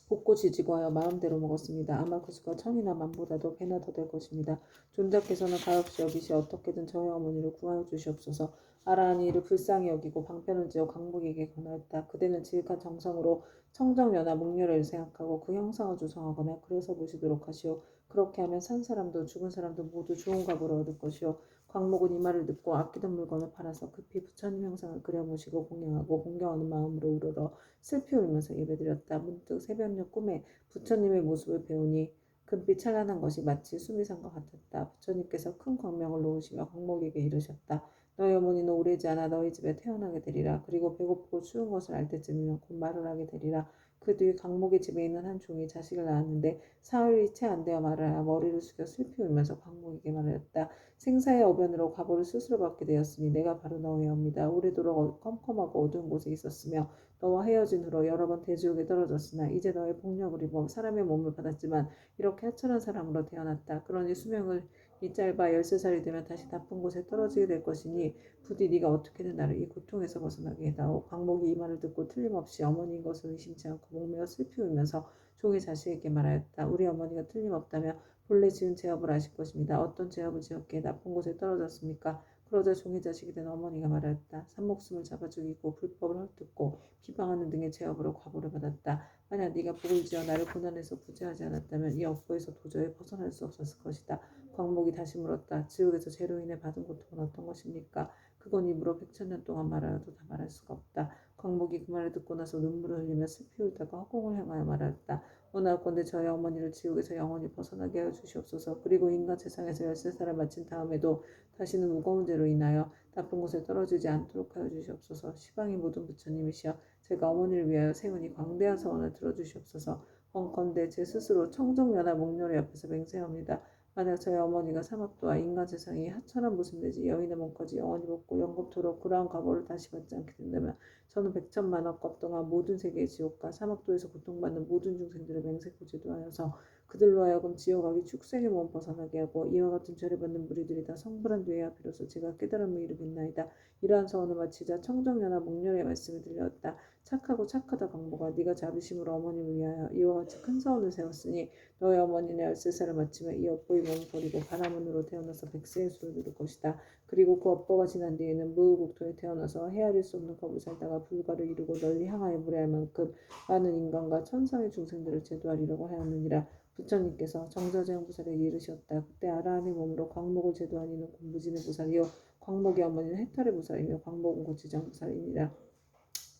Speaker 1: 볶고 지지고 하여 마음대로 먹었습니다. 아마 그 수가 천이나 만보다도 배나 더 될 것입니다. 존자께서는 가엾이 여기시 어떻게든 저희 어머니를 구하여 주시옵소서. 아라한이 이를 불쌍히 여기고 방편을 지어 광목에게 권하였다. 그대는 지극한 정성으로 청정연화 목렬을 생각하고 그 형상을 조성하거나 그려서 보시도록 하시오. 그렇게 하면 산 사람도 죽은 사람도 모두 좋은 값으로 얻을 것이오. 광목은 이 말을 듣고 아끼던 물건을 팔아서 급히 부처님 형상을 그려 모시고 공양하고 공경하는 마음으로 우러러 슬피 울면서 예배드렸다. 문득 새벽녘 꿈에 부처님의 모습을 배우니 금빛 찬란한 것이 마치 수미산과 같았다. 부처님께서 큰 광명을 놓으시며 광목에게 이르셨다. 너희 어머니는 오래지 않아 너희 집에 태어나게 되리라. 그리고 배고프고 추운 것을 알 때쯤이면 곧 말을 하게 되리라. 그 뒤 광목의 집에 있는 한 종이 자식을 낳았는데 사흘이 채 안 되어 말을 하여 머리를 숙여 슬피 울면서 광목에게 말하였다. 생사의 어변으로 과보를 스스로 받게 되었으니 내가 바로 너의 어입니다. 오래도록 컴컴하고 어두운 곳에 있었으며 너와 헤어진 후로 여러 번 대지옥에 떨어졌으나 이제 너의 폭력을 입어 사람의 몸을 받았지만 이렇게 하찮은 사람으로 태어났다. 그러니 수명을 이 짧아 13살이 되면 다시 나쁜 곳에 떨어지게 될 것이니 부디 네가 어떻게든 나를 이 고통에서 벗어나게 해다오. 광목이 이 말을 듣고 틀림없이 어머니인 것을 의심치 않고 목매어 슬피 울면서 종이 자식에게 말하였다. 우리 어머니가 틀림없다며 본래 지은 죄업을 아실 것입니다. 어떤 죄업을 지었기에 나쁜 곳에 떨어졌습니까? 그러자 종이 자식이 된 어머니가 말하였다. 산목숨을 잡아 죽이고 불법을 헐뜯고 비방하는 등의 죄업으로 과보를 받았다. 만약 네가 복을 지어 나를 고난에서 구제하지 않았다면 이 업보에서 도저히 벗어날 수 없었을 것이다. 광목이 다시 물었다. 지옥에서 죄로 인해 받은 고통은 어떤 것입니까? 그건 입으로 100,000년 동안 말하여도 다 말할 수가 없다. 광목이 그 말을 듣고 나서 눈물을 흘리며 슬피 울다가 허공을 향하여 말하였다. 원하건대 저희 어머니를 지옥에서 영원히 벗어나게 하여 주시옵소서. 그리고 인간 세상에서 13살을 마친 다음에도 다시는 무거운 죄로 인하여 나쁜 곳에 떨어지지 않도록 하여 주시옵소서. 시방이 모든 부처님이시여 제가 어머니를 위하여 세우니 광대한 서원을 들어주시옵소서. 원컨대 제 스스로 청정연화 목렬의 옆에서 맹세합니다. 만약 저희 어머니가 사막도와 인간 세상이 하찮은 모습 내지 여인의 몸까지 영원히 벗고 영겁토록 그러한 과보를 다시 받지 않게 된다면 저는 100,000만억 동안 모든 세계의 지옥과 사막도에서 고통받는 모든 중생들을 맹세코 제도하여서 그들로 하여금 지옥하기 축생의 몸 벗어나게 하고 이와 같은 죄를 받는 무리들이 다 성불한 뒤에야 비로소 제가 깨달음을 이루겠나이다. 이러한 서원을 마치자 청정연화 목렬의 말씀이 들렸다. 착하고 착하다 광목아 네가 자비심으로 어머님을 위하여 이와 같이 큰 서원을 세웠으니 너의 어머니는 13살을 마치며 이 업보의 몸을 버리고 바라문으로 태어나서 백세의 수를 누릴 것이다. 그리고 그 업보가 지난 뒤에는 무의국토에 태어나서 헤아릴 수 없는 겁을 살다가 불가를 이루고 널리 향하여 무례할 만큼 많은 인간과 천상의 중생들을 제도하리라고 하였느니라. 부처님께서 정자재영부살에게 이르셨다. 그때 아라한의 몸으로 광목을 제도한 이는 곧 무진의 부살이요 광목의 어머니는 해탈의 부살이며 광목은 곧 지장부살이니라.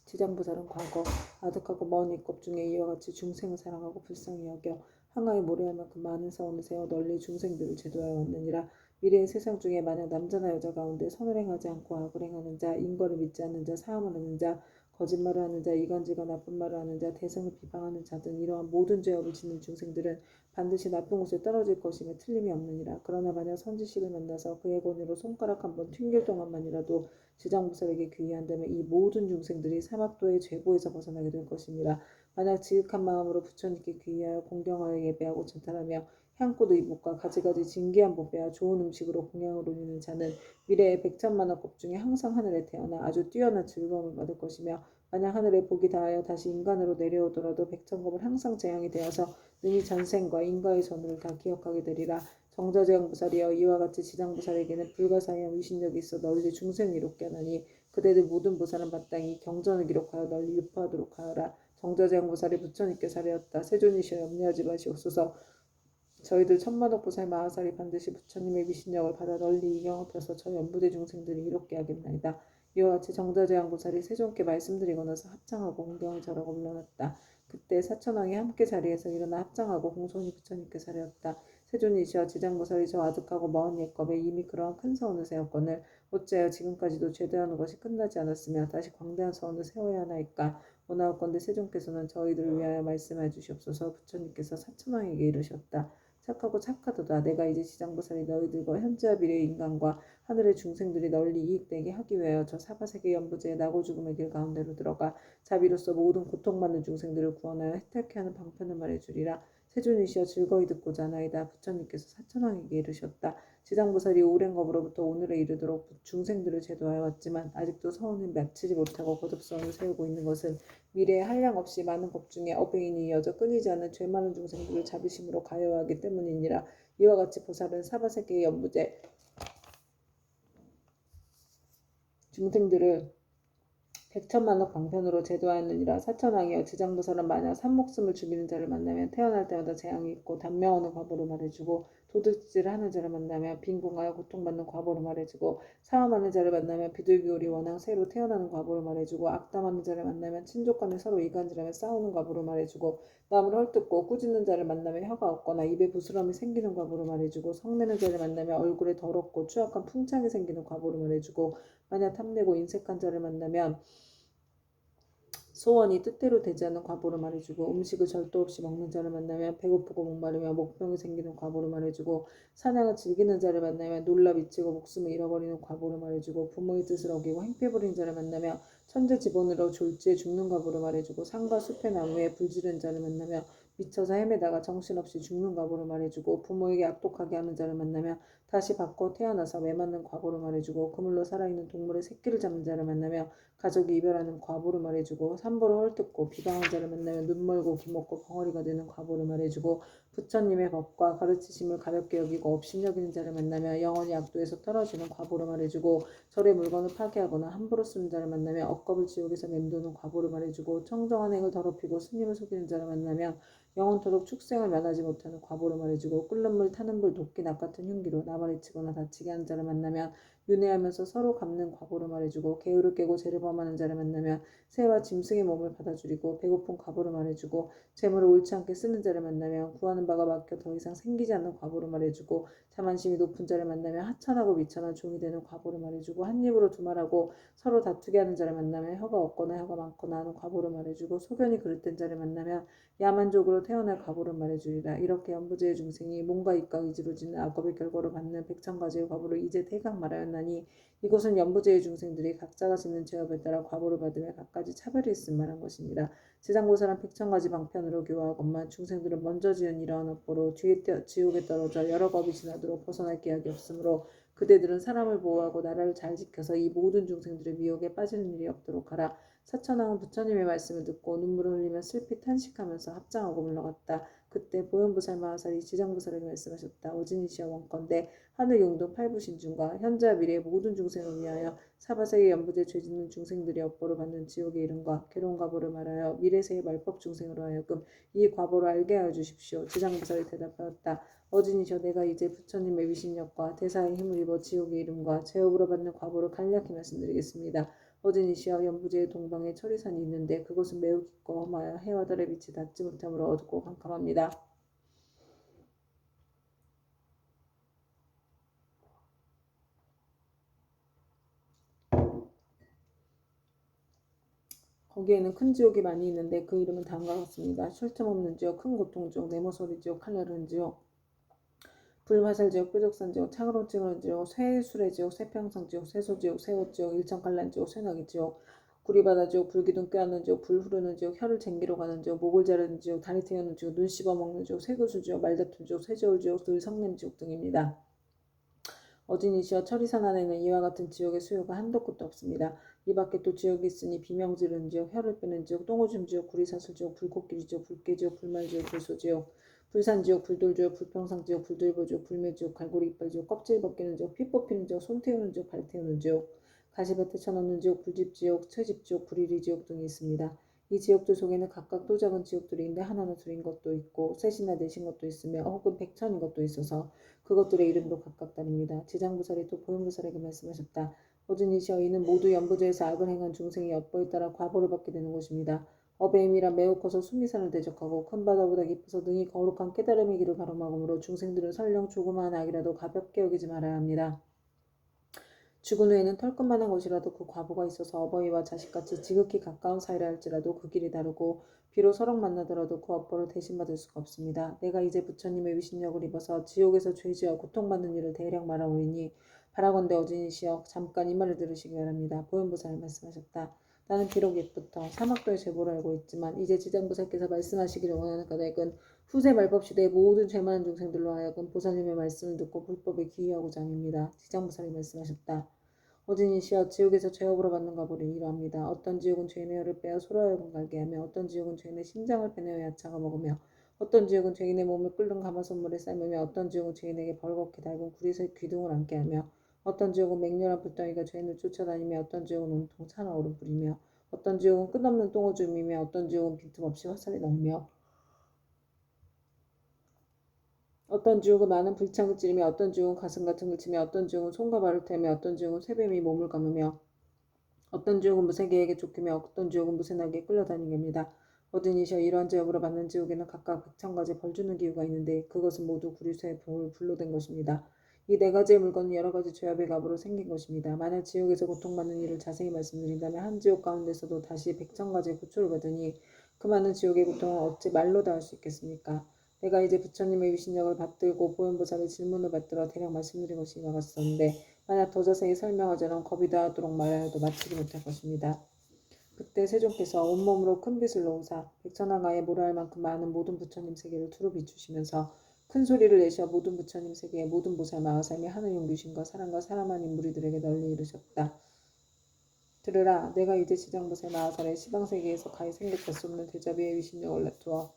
Speaker 1: 지장부살은 과거 아득하고 먼 이껍 중에 이와 같이 중생을 사랑하고 불쌍히 여겨 항아에 모래할 만큼 많은 사원을 세워 널리 중생들을 제도하여 왔느니라. 미래의 세상 중에 만약 남자나 여자 가운데 선을 행하지 않고 악을 행하는 자, 인거를 믿지 않는 자, 사함을 하는 자, 거짓말을 하는 자, 이간질과 나쁜 말을 하는 자, 대성을 비방하는 자 등 이러한 모든 죄업을 짓는 중생들은 반드시 나쁜 곳에 떨어질 것임에 틀림이 없느니라. 그러나 만약 선지식을 만나서 그의 권위로 손가락 한번 튕길 동안만이라도 지장부살에게 귀의한다면 이 모든 중생들이 사막도의 죄보에서 벗어나게 될 것이니라. 만약 지극한 마음으로 부처님께 귀의하여 공경하여 예배하고 찬탄하며 향꽃 의복과 가지가지 진귀한 법배와 좋은 음식으로 공양을 올리는 자는 미래의 100,000만억 급 중에 항상 하늘에 태어나 아주 뛰어난 즐거움을 받을 것이며 만약 하늘에 복이 다하여 다시 인간으로 내려오더라도 100,000겁을 항상 재앙이 되어서 능히 전생과 인과의 전후를 다 기억하게 되리라. 정자재영부살이여 이와 같이 지장부살에게는 불가사의한 위신력이 있어 널리 중생을 이롭게 하나니 그대들 모든 부살은 마땅히 경전을 기록하여 널리 유포하도록 하여라. 정자재영부살이 부처님께 사례였다. 세존이시여 염려하지 마시옵소서. 저희들 천만億보살 마하살이 반드시 부처님의 미신력을 받아 널리 이경업해서 저 연부대 중생들이 이롭게 하겠나이다. 이와 같이 정자제왕보살이 세존께 말씀드리고 나서 합장하고 공경을 절하고 물러났다. 그때 사천왕이 함께 자리에서 일어나 합장하고 공손히 부처님께 사려었다. 세존이시여 지장보살이 저 아득하고 먼 옛겁에 이미 그러한 큰 서원을 세웠거늘 어찌하여 지금까지도 제대하는 것이 끝나지 않았으며 다시 광대한 서원을 세워야 하나이까. 원하옵건대 세존께서는 저희들을 위하여 말씀해 주시옵소서. 부처님께서 사천왕에게 이르셨다. 착하고 착하도다. 내가 이제 지장보살이 너희들과 현재와 미래의 인간과 하늘의 중생들이 널리 이익되게 하기 위하여 저 사바세계 연부제의 나고 죽음의 길 가운데로 들어가 자비로서 모든 고통받는 중생들을 구원하여 혜택케 하는 방편을 말해주리라. 세존이시여 즐거이 듣고자 하나이다. 부처님께서 사천왕에게 이르셨다. 지장보살이 오랜 겁으로부터 오늘에 이르도록 중생들을 제도하여 왔지만 아직도 서원을 마치지 못하고 거듭 서원을 세우고 있는 것은 미래에 한량없이 많은 법 중에 어배인이 이어져 끊이지 않는 죄 많은 중생들을 자비심으로 가여하기 때문이니라. 이와 같이 보살은 사바세계의 연부제 중생들을 백천만억 방편으로 제도하였느니라. 사천왕이여 지장보살은 만약 산목숨을 죽이는 자를 만나면 태어날 때마다 재앙이 있고 단명하는 과보로 말해주고 도둑질을 하는 자를 만나면 빈궁하여 고통받는 과보로 말해주고 사함하는 자를 만나면 비둘기오리 원앙 새로 태어나는 과보로 말해주고 악담하는 자를 만나면 친족 간에 서로 이간질하며 싸우는 과보로 말해주고 남을 헐뜯고 꾸짖는 자를 만나면 혀가 없거나 입에 부스럼이 생기는 과보로 말해주고 성내는 자를 만나면 얼굴에 더럽고 추악한 풍창이 생기는 과보로 말해주고 만약 탐내고 인색한 자를 만나면 소원이 뜻대로 되지 않는 과보를 말해주고 음식을 절도 없이 먹는 자를 만나면 배고프고 목마르며 목병이 생기는 과보를 말해주고 사냥을 즐기는 자를 만나면 놀라 미치고 목숨을 잃어버리는 과보를 말해주고 부모의 뜻을 어기고 행패 부리는 자를 만나면 천재 지번으로 졸지에 죽는 과보를 말해주고 산과 숲의 나무에 불지른 자를 만나면 미쳐서 헤매다가 정신없이 죽는 과보를 말해주고 부모에게 악독하게 하는 자를 만나면 다시 바꿔 태어나서 매맞는 과보를 말해주고 그물로 살아있는 동물의 새끼를 잡는 자를 만나며 가족이 이별하는 과보를 말해주고 산보를 헐뜯고 비방한 자를 만나면 눈멀고 귀먹고 벙어리가 되는 과보를 말해주고 부처님의 법과 가르치심을 가볍게 여기고 업신여기는 자를 만나며 영원히 악도에서 떨어지는 과보를 말해주고 절의 물건을 파괴하거나 함부로 쓰는 자를 만나며 억겁을 지옥에서 맴도는 과보를 말해주고 청정한 행을 더럽히고 스님을 속이는 자를 만나면 영원토록 축생을 면하지 못하는 과보를 말해주고 끓는 물 타는 불 도끼 낫 같은 흉기로 나발을 치거나 다치게 하는 자를 만나면 윤회하면서 서로 갚는 과보를 말해주고 계율을 깨고 죄를 범하는 자를 만나면 새와 짐승의 몸을 받아주리고 배고픈 과보를 말해주고 재물을 옳지 않게 쓰는 자를 만나면 구하는 바가 막혀 더 이상 생기지 않는 과보를 말해주고 자만심이 높은 자를 만나면 하찮하고 미천한 종이 되는 과보를 말해주고 한 입으로 두말하고 서로 다투게 하는 자를 만나면 혀가 없거나 혀가 많거나 하는 과보를 말해주고 소견이 그릇된 자를 만나면 야만족으로 태어날 과보를 말해주리라. 이렇게 연부제의 중생이 몸과 입과 의지로 짓는 악업의 결과로 받는 백천가지의 과보를 이제 대강 말하였나니 이것은 연부제의 중생들이 각자가 짓는 죄업에 따라 과보를 받으며 각가지 차별이 있음 말한 것이니라. 지장보살은 백천가지 방편으로 교화하건만 중생들은 먼저 지은 이러한 업보로 뒤에 지옥에 떨어져 여러 겁이 지나도록 벗어날 기약이 없으므로 그대들은 사람을 보호하고 나라를 잘 지켜서 이 모든 중생들의 미혹에 빠지는 일이 없도록 하라. 사천왕은 부처님의 말씀을 듣고 눈물을 흘리며 슬피 탄식하면서 합장하고 물러갔다. 그때 보현보살 마하살이 지장보살에게 말씀하셨다. 오진이시여 원컨대 하늘 용동 팔부신중과 현재와 미래의 모든 중생을 위하여 사바세계 연부제 죄짓는 중생들이 업보를 받는 지옥의 이름과 괴로운 과보를 말하여 미래세의 말법 중생으로 하여금 이 과보를 알게 하여 주십시오. 지장보살이 대답하였다. 어진이시여 내가 이제 부처님의 위신력과 대사의 힘을 입어 지옥의 이름과 죄업으로 받는 과보를 간략히 말씀드리겠습니다. 어진이시여 연부제의 동방에 철이산이 있는데 그곳은 매우 깊고 험하여 해와 달의 빛이 닿지 못하므로 어둡고 캄캄합니다. 거기에는 큰 지옥이 많이 있는데 그 이름은 다음과 같습니다. 쉴 틈 없는 지옥, 큰 고통 지옥, 네모소리 지옥, 칼날은 지옥, 불화살 지옥, 뾰족산 지옥, 차가운 찌그러운 지옥, 쇠수레 지옥, 쇠평상 지옥, 쇠소 지옥, 쇠옷 지옥, 일천칼난 지옥, 쇠나기 지옥, 구리바다 지옥, 불기둥 껴안는 지옥, 불 흐르는 지옥, 혀를 쟁기로 가는 지옥, 목을 자르는 지옥, 다리 태우는 지옥, 눈 씹어 먹는 지옥, 쇠구수 지옥, 말다툼 지옥, 쇠저울 지옥, 들성냄 지옥 등입니다. 어진이시여 철이산 안에는 이와 같은 지옥의 수요가 한도 끝도 없습니다. 이 밖에 또 지옥이 있으니 비명지르는 지옥, 혀를 빼는 지옥, 똥오줌 지옥, 구리사슬 지옥, 불꽃길이 지옥, 불깨지옥, 불말지옥, 불소지옥, 불산지옥, 불돌지옥, 불평상지옥, 불들보지옥, 불매지옥, 갈고리 이빨지옥, 껍질 벗기는 지옥, 피 뽑히는 지옥, 손 태우는 지옥, 발 태우는 지옥, 가시밭에 쳐넣는 지옥, 불집지옥, 채집지옥, 불이리지옥 등이 있습니다. 이 지옥들 속에는 각각 또 작은 지옥들이 있는데 하나는 둘인 것도 있고 셋이나 넷인 것도 있으며 혹은 백천인 것도 있어서 그것들의 이름도 각각 다릅니다. 지장부살이 또 보현부살에게 말씀하셨다. 모든 이시여 이는 모두 연부제에서 악을 행한 중생이 업보에 따라 과보를 받게 되는 것입니다. 업의 힘이라 매우 커서 수미산을 대적하고 큰 바다보다 깊어서 능히 거룩한 깨달음의 길을 가로막으므로 중생들은 설령 조그마한 악이라도 가볍게 여기지 말아야 합니다. 죽은 후에는 털끝만한 것이라도 그 과보가 있어서 어버이와 자식같이 지극히 가까운 사이라 할지라도 그 길이 다르고 비록 서로 만나더라도 그 업보를 대신받을 수가 없습니다. 내가 이제 부처님의 위신력을 입어서 지옥에서 죄지어 고통받는 일을 대략 말하오리니 바라건대 어진이시여 잠깐 이 말을 들으시기 바랍니다. 보현보살 말씀하셨다. 나는 비록 옛부터 사막도의 제보를 알고 있지만 이제 지장보살께서 말씀하시기를 원하는 까닭은 후세 말법 시대의 모든 죄 많은 중생들로 하여금 보살님의 말씀을 듣고 불법에 기이하고자 함입니다. 지장보살이 말씀하셨다. 어진이시여 지옥에서 죄업으로 받는 과보를 이러합니다. 어떤 지옥은 죄인의 혀를 빼어 소라역을 갈게 하며 어떤 지옥은 죄인의 심장을 빼내어 야차가 먹으며 어떤 지옥은 죄인의 몸을 끓는 가마솥물에 삶으며 어떤 지옥은 죄인에게 벌겋게 달군 구리새 기둥을 앉게 하며 어떤 지옥은 맹렬한 불덩이가 죄인을 쫓아다니며 어떤 지옥은 온통 찬 얼음 뿌리며 어떤 지옥은 끝없는 똥오줌이며 어떤 지옥은 빈틈없이 화살이 나오며 어떤 지옥은 많은 불창을 찌르며 어떤 지옥은 가슴 같은 걸 치며 어떤 지옥은 손과 발을 태며 어떤 지옥은 쇠뱀이 몸을 감으며 어떤 지옥은 무쇠개에게 쫓기며 어떤 지옥은 무쇠나귀에 끌려다니게 합니다. 어든이시여 이러한 죄업으로 받는 지옥에는 각각 100,000가지 벌주는 기후가 있는데 그것은 모두 구리쇠의 불로 된 것입니다. 이 네 가지의 물건은 여러 가지 죄업의 값으로 생긴 것입니다. 만약 지옥에서 고통받는 일을 자세히 말씀드린다면 한 지옥 가운데서도 다시 100,000가지의 고초를 받으니 그 많은 지옥의 고통을 어찌 말로 다 할 수 있겠습니까? 내가 이제 부처님의 위신력을 받들고 보현보살의 질문을 받들어 대략 말씀드린 것이 이와 같었는데 만약 더 자세히 설명하자면 겁이 다하도록 말하여도 마치지 못할 것입니다. 그때 세종께서 온몸으로 큰 빛을 놓으사 백천왕가에 모래알 만큼 많은 모든 부처님 세계를 두루 비추시면서 큰 소리를 내셔 모든 부처님 세계의 모든 보살 마하살미 하늘 용귀신과 사람과 사람 아닌 무리들에게 널리 이르셨다. 들으라 내가 이제 지장보살 마하살의 시방세계에서 가히 생각할 수 없는 대자비의 위신력을 나투어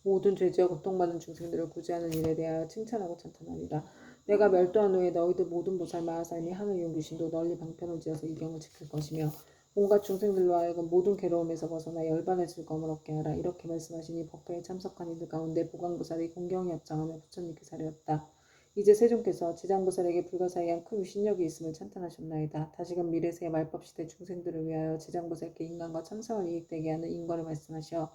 Speaker 1: 모든 죄지어 고통받는 중생들을 구제하는 일에 대하여 칭찬하고 찬탄하리라. 내가 멸도한 후에 너희들 모든 보살 마하살미 하늘 용귀신도 널리 방편을 지어서 이 경을 지킬 것이며 온갖 중생들로 하여금 모든 괴로움에서 벗어나 열반의 즐거움을 얻게 하라. 이렇게 말씀하시니 법회에 참석한 이들 가운데 보강보살이 공경에 합장하며 부처님께 사려었다. 이제 세종께서 지장보살에게 불가사의한 큰 위신력이 있음을 찬탄하셨나이다. 다시금 미래세의 말법시대 중생들을 위하여 지장보살께 인간과 참선을 이익되게 하는 인과를 말씀하시어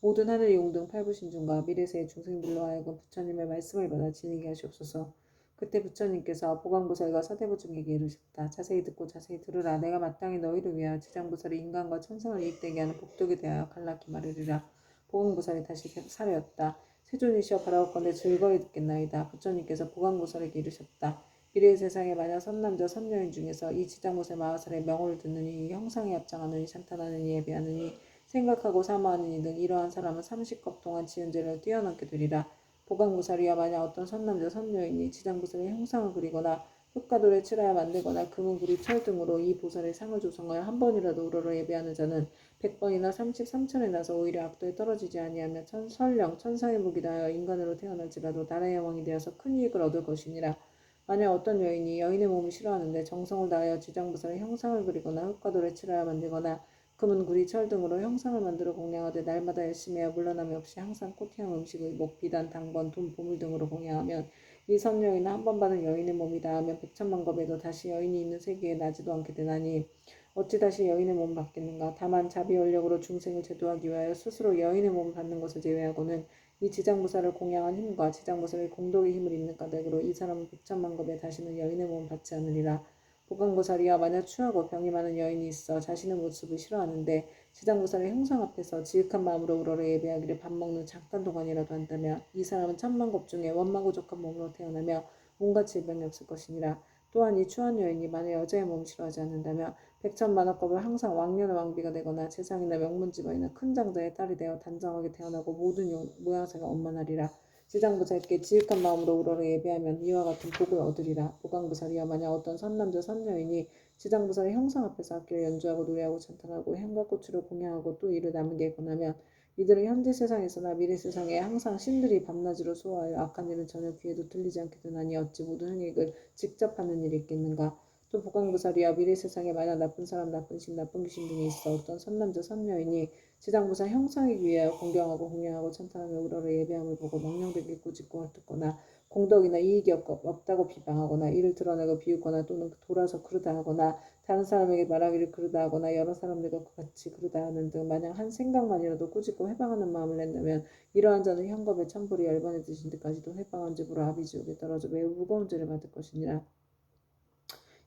Speaker 1: 모든 하늘 용등 팔부신중과 미래세의 중생들로 하여금 부처님의 말씀을 받아 지니게 하시옵소서. 그때 부처님께서 보광보살과 사대부중에게 이르셨다. 자세히 듣고 자세히 들으라. 내가 마땅히 너희를 위하여 지장보살이 인간과 천상을 이익되게 하는 복덕에 대하여 간략히 말하리라. 보광보살이 다시 사려었다. 세존이시여 바라옵건대 즐거이 듣겠나이다. 부처님께서 보광보살에게 이르셨다. 미래의 세상에 만약 선남자 선여인 중에서 이 지장보살 마하살의 명호를 듣느니 형상에 합장하느니 찬탄하느니 예배하느니 생각하고 사모하는 이 등 이러한 사람은 30겁 동안 지은 죄를 뛰어넘게 되리라. 보강보살이야 만약 어떤 선남자 선녀인이 지장보살의 형상을 그리거나 흙과돌에 칠하여 만들거나 금은 구리 철 등으로 이 보살의 상을 조성하여 한 번이라도 우러러 예배하는 자는 100번이나 33천에 나서 오히려 악도에 떨어지지 아니하며 설령 천상의 복이 다하여 인간으로 태어날지라도 나라의 왕이 되어서 큰 이익을 얻을 것이니라. 만약 어떤 여인이 여인의 몸을 싫어하는데 정성을 다하여 지장보살의 형상을 그리거나 흙과돌에 칠하여 만들거나 금은 구리 철 등으로 형상을 만들어 공양하되 날마다 열심히 하여 물러남이 없이 항상 꽃향 음식을 목 비단 당번 돈 보물 등으로 공양하면 이 선여인은 한 번 받은 여인의 몸이 닿으면 백천만 겁에도 다시 여인이 있는 세계에 나지도 않게 되나니 어찌 다시 여인의 몸을 받겠는가. 다만 자비 원력으로 중생을 제도하기 위하여 스스로 여인의 몸을 받는 것을 제외하고는 이 지장보살을 공양한 힘과 지장보살의 공덕의 힘을 입는 까닭으로 이 사람은 백천만 겁에 다시는 여인의 몸을 받지 않으리라. 보강보살이야 만약 추하고 병이 많은 여인이 있어 자신의 모습을 싫어하는데 지장보살의 형상 앞에서 지극한 마음으로 우러러 예배하기를 밥 먹는 잠깐 동안이라도 한다면 이 사람은 천만겁 중에 원망고족한 몸으로 태어나며 온갖 질병이 없을 것이니라. 또한 이 추한 여인이 만약 여자의 몸을 싫어하지 않는다면 백천만억겁을 항상 왕년의 왕비가 되거나 재상이나 명문직원이나 큰 장자의 딸이 되어 단정하게 태어나고 모든 모양새가 원만하리라. 지장보살께 지극한 마음으로 우러러 예배하면 이와 같은 복을 얻으리라. 보강보살이여 만약 어떤 선남자 선여인이 지장보살의 형상 앞에서 악기를 연주하고 노래하고 찬탄하고 향과 꽃으로 공양하고 또 이를 남에게 권하면 이들은 현재 세상에서나 미래 세상에 항상 신들이 밤낮으로 수호하여 악한 일은 전혀 귀에도 들리지 않게 되나니 어찌 모든 행액을 직접 하는 일이 있겠는가. 또 보강보살이여 미래 세상에 만약 나쁜 사람 나쁜 신 나쁜 귀신 등이 있어 어떤 선남자 선여인이 지장부사 형상이기 위하여 공경하고 공양하고 찬탄하며 우러러 예배함을 보고 명령되게 꾸짖고 헐뜯거나 공덕이나 이익이 없다고 비방하거나 이를 드러내고 비웃거나 또는 돌아서 그르다 하거나 다른 사람에게 말하기를 그르다 하거나 여러 사람들과 같이 그르다 하는 등 만약 한 생각만이라도 꾸짖고 회방하는 마음을 낸다면 이러한 자는 현겁에 천불이 열번에 드신 듯까지도 회방한 집으로 아비지옥에 떨어져 매우 무거운 죄를 받을 것이니라.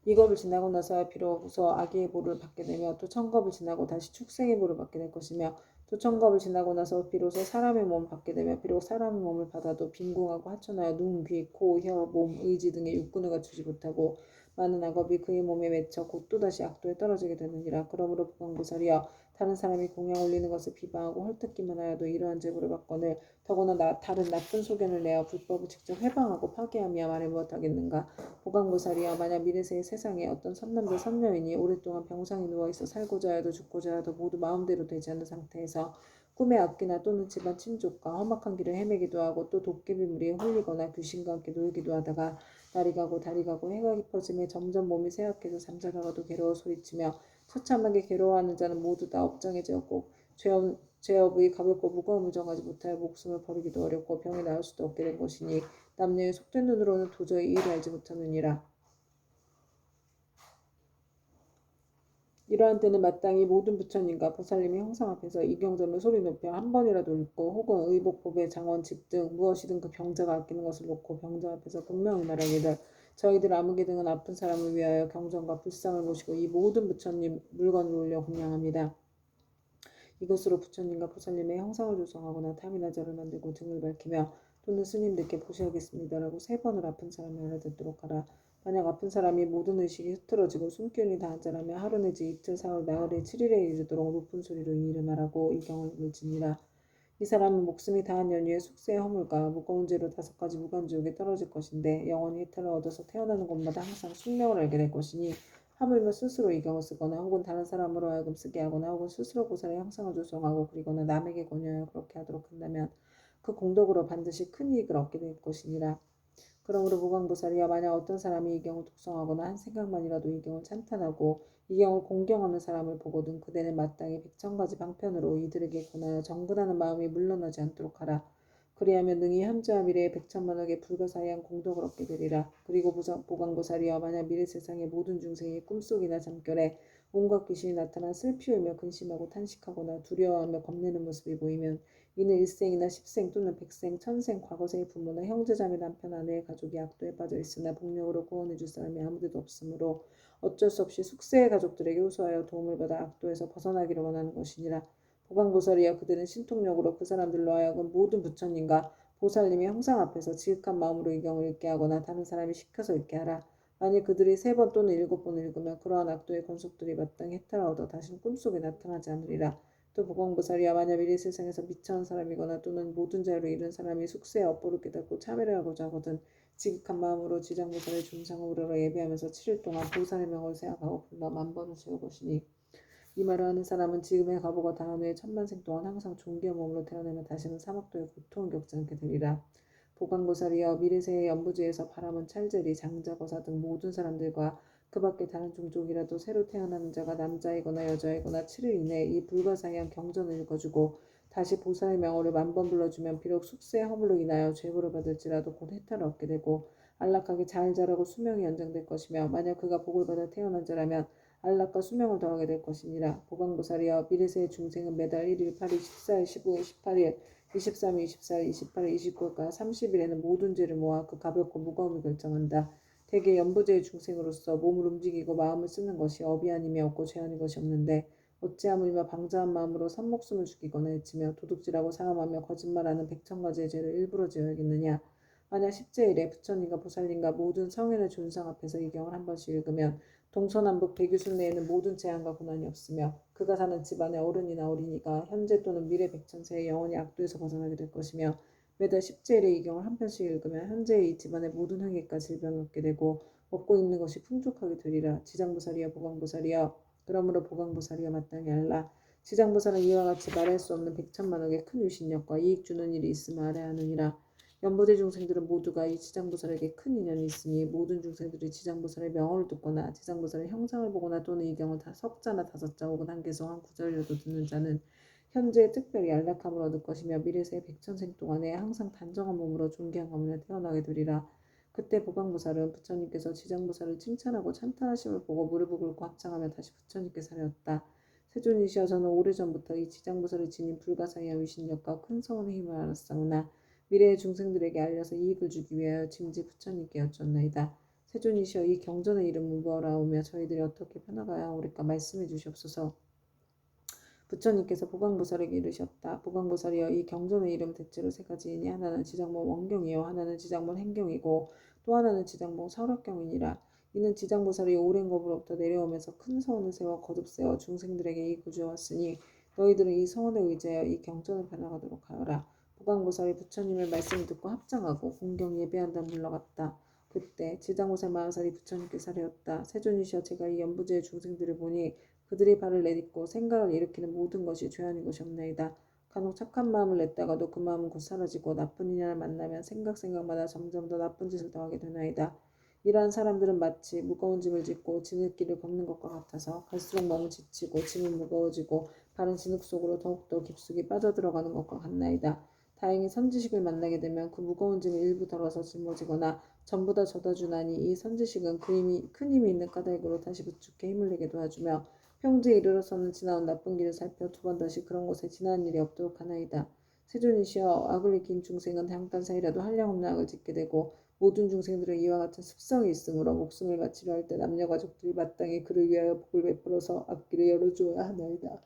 Speaker 1: 이 겁을 지나고 나서 비로소 악의 보를 받게 되며 또 천겁을 지나고 다시 축생의 보를 받게 될 것이며 또 천겁을 지나고 나서 비로소 사람의 몸을 받게 되며 비록 사람의 몸을 받아도 빈궁하고 하천하여 눈, 귀, 코, 혀, 몸, 의지 등의 육군을 갖추지 못하고 많은 악업이 그의 몸에 맺혀 곧 또다시 악도에 떨어지게 되느니라. 그러므로 부강보살이여 다른 사람이 공양 올리는 것을 비방하고 헐뜯기만 하여도 이러한 제보를 받거늘 더구나 다른 나쁜 소견을 내어 불법을 직접 회방하고 파괴하며 말해 무엇하겠는가. 보강보살이여 만약 미래세의 세상에 어떤 선남자 선녀인이 오랫동안 병상에 누워있어 살고자 해도 죽고자 해도 모두 마음대로 되지 않는 상태에서 꿈에 악귀나 또는 집안 친족과 험악한 길을 헤매기도 하고 또 도깨비 무리에 홀리거나 귀신과 함께 놀기도 하다가 날이 가고 달이 가고 해가 깊어짐에 점점 몸이 쇠약해서 잠자다가도 괴로워 소리치며 처참하게 괴로워하는 자는 모두 다 업장해졌고 죄업의 가볍고 무거움을 정하지 못하여 목숨을 버리기도 어렵고 병이 나을 수도 없게 된 것이니 남녀의 속된 눈으로는 도저히 이를 알지 못하느니라. 이러한 때는 마땅히 모든 부처님과 보살님이 형상 앞에서 이 경전을 소리 높여 한 번이라도 읽고 혹은 의복, 보배, 장원, 집 등 무엇이든 그 병자가 아끼는 것을 놓고 병자 앞에서 분명히 말하기를 저희들 아무개 등은 아픈 사람을 위하여 경전과 불상을 모시고 이 모든 부처님 물건을 올려 공양합니다. 이것으로 부처님과 보살님의 형상을 조성하거나 탐이나 절을 만들고 등을 밝히며 또는 스님들께 보셔야겠습니다라고 3번을 아픈 사람이 알아듣도록 하라. 만약 아픈 사람이 모든 의식이 흐트러지고 숨기운이 다한 자라면 하루 내지 이틀, 사흘, 나흘에 7일에 이르도록 높은 소리로 이 일을 말하고 이 경을 물지니라. 이 사람은 목숨이 다한 연후에 숙세의 허물과 무거운 죄로 5가지 무간지옥에 떨어질 것인데 영원히 해탈을 얻어서 태어나는 곳마다 항상 숙명을 알게 될 것이니 하물며 스스로 이 경을 쓰거나 혹은 다른 사람으로 하여금 쓰게 하거나 혹은 스스로 보살의 형상을 조성하고 그리거나 남에게 권유하여 그렇게 하도록 한다면 그 공덕으로 반드시 큰 이익을 얻게 될 것이니라. 그러므로 보광보살이여 만약 어떤 사람이 이 경을 독성하거나 한 생각만이라도 이 경을 찬탄하고 이 경을 공경하는 사람을 보거든 그대는 마땅히 100,000가지 방편으로 이들에게 권하여 정분하는 마음이 물러나지 않도록 하라. 그리하면 능히 현재와 미래의 100,000만억의 불가사의한 공덕을 얻게 되리라. 그리고 보광보살이여 만약 미래 세상의 모든 중생이 꿈속이나 잠결에 온갖 귀신이 나타나 슬피 울며 근심하고 탄식하거나 두려워하며 겁내는 모습이 보이면 이는 일생이나 십생 또는 백생, 천생, 과거생의 부모나 형제자매, 남편, 아내의 가족이 악도에 빠져 있으나 복력으로 구원해 줄 사람이 아무데도 없으므로 어쩔 수 없이 숙세의 가족들에게 호소하여 도움을 받아 악도에서 벗어나기를 원하는 것이니라. 보광보살이여 그들은 신통력으로 그 사람들로 하여금 모든 부처님과 보살님의 형상 앞에서 지극한 마음으로 이 경을 읽게 하거나 다른 사람이 시켜서 읽게 하라. 만일 그들이 3번 또는 7번 읽으면 그러한 악도의 권속들이 마땅히 해탈을 얻어 다시는 꿈속에 나타나지 않으리라. 또 보광보살이야 만약 미래 세상에서 미천한 사람이거나 또는 모든 자유를 잃은 사람이 숙세의 업보를 깨닫고 참회를 하고자 하거든 지극한 마음으로 지장보살의 중상을 우러러 예배하면서 7일 동안 보살의 명을 생각하고 불러 10,000번을 세울 것이니 이 말을 하는 사람은 지금의 과보가 다한 후에 천만생 동안 항상 존귀한 몸으로 태어나며 다시는 사막도의 고통을 겪지 않게 되리라. 보광보살이여 미래세의 연부지에서 바람은 찰제리, 장자거사 등 모든 사람들과 그 밖에 다른 종족이라도 새로 태어나는 자가 남자이거나 여자이거나 7일 이내에 이 불가사의한 경전을 읽어주고 다시 보살의 명호를 10,000번 불러주면 비록 숙세의 허물로 인하여 죄보를 받을지라도 곧 해탈을 얻게 되고 안락하게 잘 자라고 수명이 연장될 것이며 만약 그가 복을 받아 태어난 자라면 안락과 수명을 더하게 될 것이니라. 보광보살이여 미래세의 중생은 매달 1일, 8일, 14일, 15일, 18일 23일, 24일, 28일, 29일과 30일에는 모든 죄를 모아 그 가볍고 무거움을 결정한다. 대개 연부제의 중생으로서 몸을 움직이고 마음을 쓰는 것이 업이 아니며 없고 죄 아닌 것이 없는데 어찌하물며 방자한 마음으로 산목숨을 죽이거나 해치며 도둑질하고 사함하며 거짓말하는 100,000가지의 죄를 일부러 지어야겠느냐. 만약 십제일에 부처님과 보살님과 모든 성현의 존상 앞에서 이 경을 한 번씩 읽으면 동서남북 백유순 내에는 모든 재앙과 고난이 없으며 그가 사는 집안의 어른이나 어린이가 현재 또는 미래 백천세에 영원히 악도에서 벗어나게 될 것이며 매달 십제일에 이 경을 한 편씩 읽으면 현재의 이 집안의 모든 행위과 질병이 없게 되고 먹고 입는 것이 풍족하게 되리라. 지장보살이여 보광보살이여 그러므로 보광보살이여 마땅히 알라. 지장보살은 이와 같이 말할 수 없는 100,000만억의 큰 유신력과 이익 주는 일이 있음을 알아야 하느니라. 연보제 중생들은 모두가 이 지장보살에게 큰 인연이 있으니 모든 중생들이 지장보살의 명언을 듣거나 지장보살의 형상을 보거나 또는 이 경우 다 석자나 5자 혹은 한 개성 한 구절이라도 듣는 자는 현재에 특별히 안락함을 얻을 것이며 미래세의 백천생 동안에 항상 단정한 몸으로 존귀한 가문에 태어나게 되리라. 그때 보강보살은 부처님께서 지장보살을 칭찬하고 찬탄하심을 보고 무릎을 꿇고 합장하며 다시 부처님께 사려왔다. 세존이시여, 저는 오래전부터 이 지장보살을 지닌 불가사의한 위신력과 큰 성원의 힘을 알았사오나 미래의 중생들에게 알려서 이익을 주기 위하여 짐지 부처님께 여쭈었나이다. 세존이시여, 이 경전의 이름은 무엇라오며 저희들이 어떻게 편나가야 하오리까 말씀해 주시옵소서. 부처님께서 보강보살에게 이르셨다. 보강보살이여, 이 경전의 이름 대체로 세 가지이니 하나는 지장본 원경이요, 하나는 지장본 행경이고 또 하나는 지장본 설학경이니라. 이는 지장보살이 오랜 법으로부터 내려오면서 큰 서원을 세워 거듭 세워 중생들에게 이익을 주어왔으니 너희들은 이 서원에 의지하여 이 경전을 변화가도록 하여라. 보강보살이 부처님의 말씀을 듣고 합장하고 공경 예배한다 물러갔다. 그때 지장보살 40살이 부처님께 사려왔다. 세존이시여, 제가 이 연부지의 중생들을 보니 그들이 발을 내딛고 생각을 일으키는 모든 것이 죄 아닌 것이 없나이다. 간혹 착한 마음을 냈다가도 그 마음은 곧 사라지고 나쁜 인연을 만나면 생각마다 점점 더 나쁜 짓을 더하게 되나이다. 이러한 사람들은 마치 무거운 짐을 짓고 진흙길을 걷는 것과 같아서 갈수록 몸은 지치고 짐은 무거워지고 발은 진흙 속으로 더욱더 깊숙이 빠져들어가는 것과 같나이다. 다행히 선지식을 만나게 되면 그 무거운 짐을 일부 덜어서 짊어지거나 전부 다 젖어주나니 이 선지식은 큰 힘이 있는 까닭으로 다시 부축해 힘을 내게 도와주며 평지에 이르러서는 지나온 나쁜 길을 살펴 두 번 다시 그런 곳에 지나는 일이 없도록 하나이다. 세존이시여, 악을 익힌 중생은 잠깐 사이라도 한량없는 악을 짓게 되고 모든 중생들은 이와 같은 습성이 있으므로 목숨을 바치려 할 때 남녀 가족들이 마땅히 그를 위하여 복을 베풀어서 앞길을 열어주어야 하나이다.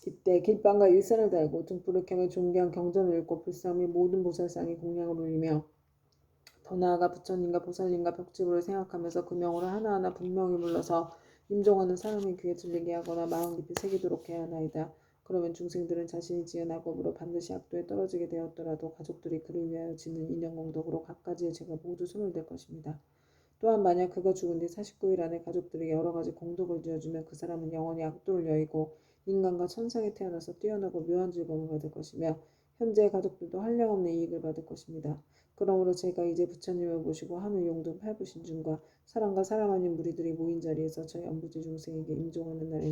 Speaker 1: 이때 길방과 일산을 달고 등불을 켜며 존귀한 경전을 읽고 불상 및 모든 보살상이 공양을 올리며 더 나아가 부처님과 보살님과 벽지부를 생각하면서 그 명으로 하나하나 분명히 불러서 임종하는 사람의 귀에 들리게 하거나 마음 깊이 새기도록 해야 하나이다. 그러면 중생들은 자신이 지은 악업으로 반드시 악도에 떨어지게 되었더라도 가족들이 그를 위하여 짓는 인연공덕으로 갖가지의 죄가 모두 소멸될 것입니다. 또한 만약 그가 죽은 뒤 49일 안에 가족들이 여러 가지 공덕을 지어주면 그 사람은 영원히 악도를 여의고 인간과 천상에 태어나서 뛰어나고 묘한 즐거움을 받을 것이며 현재의 가족들도 한량없는 이익을 받을 것입니다. 그러므로 제가 이제 부처님을 모시고 하늘 용등 팔부신중과 사랑과 사랑 아닌 무리들이 모인 자리에서 저희 엄부지 중생에게 임종하는 날에는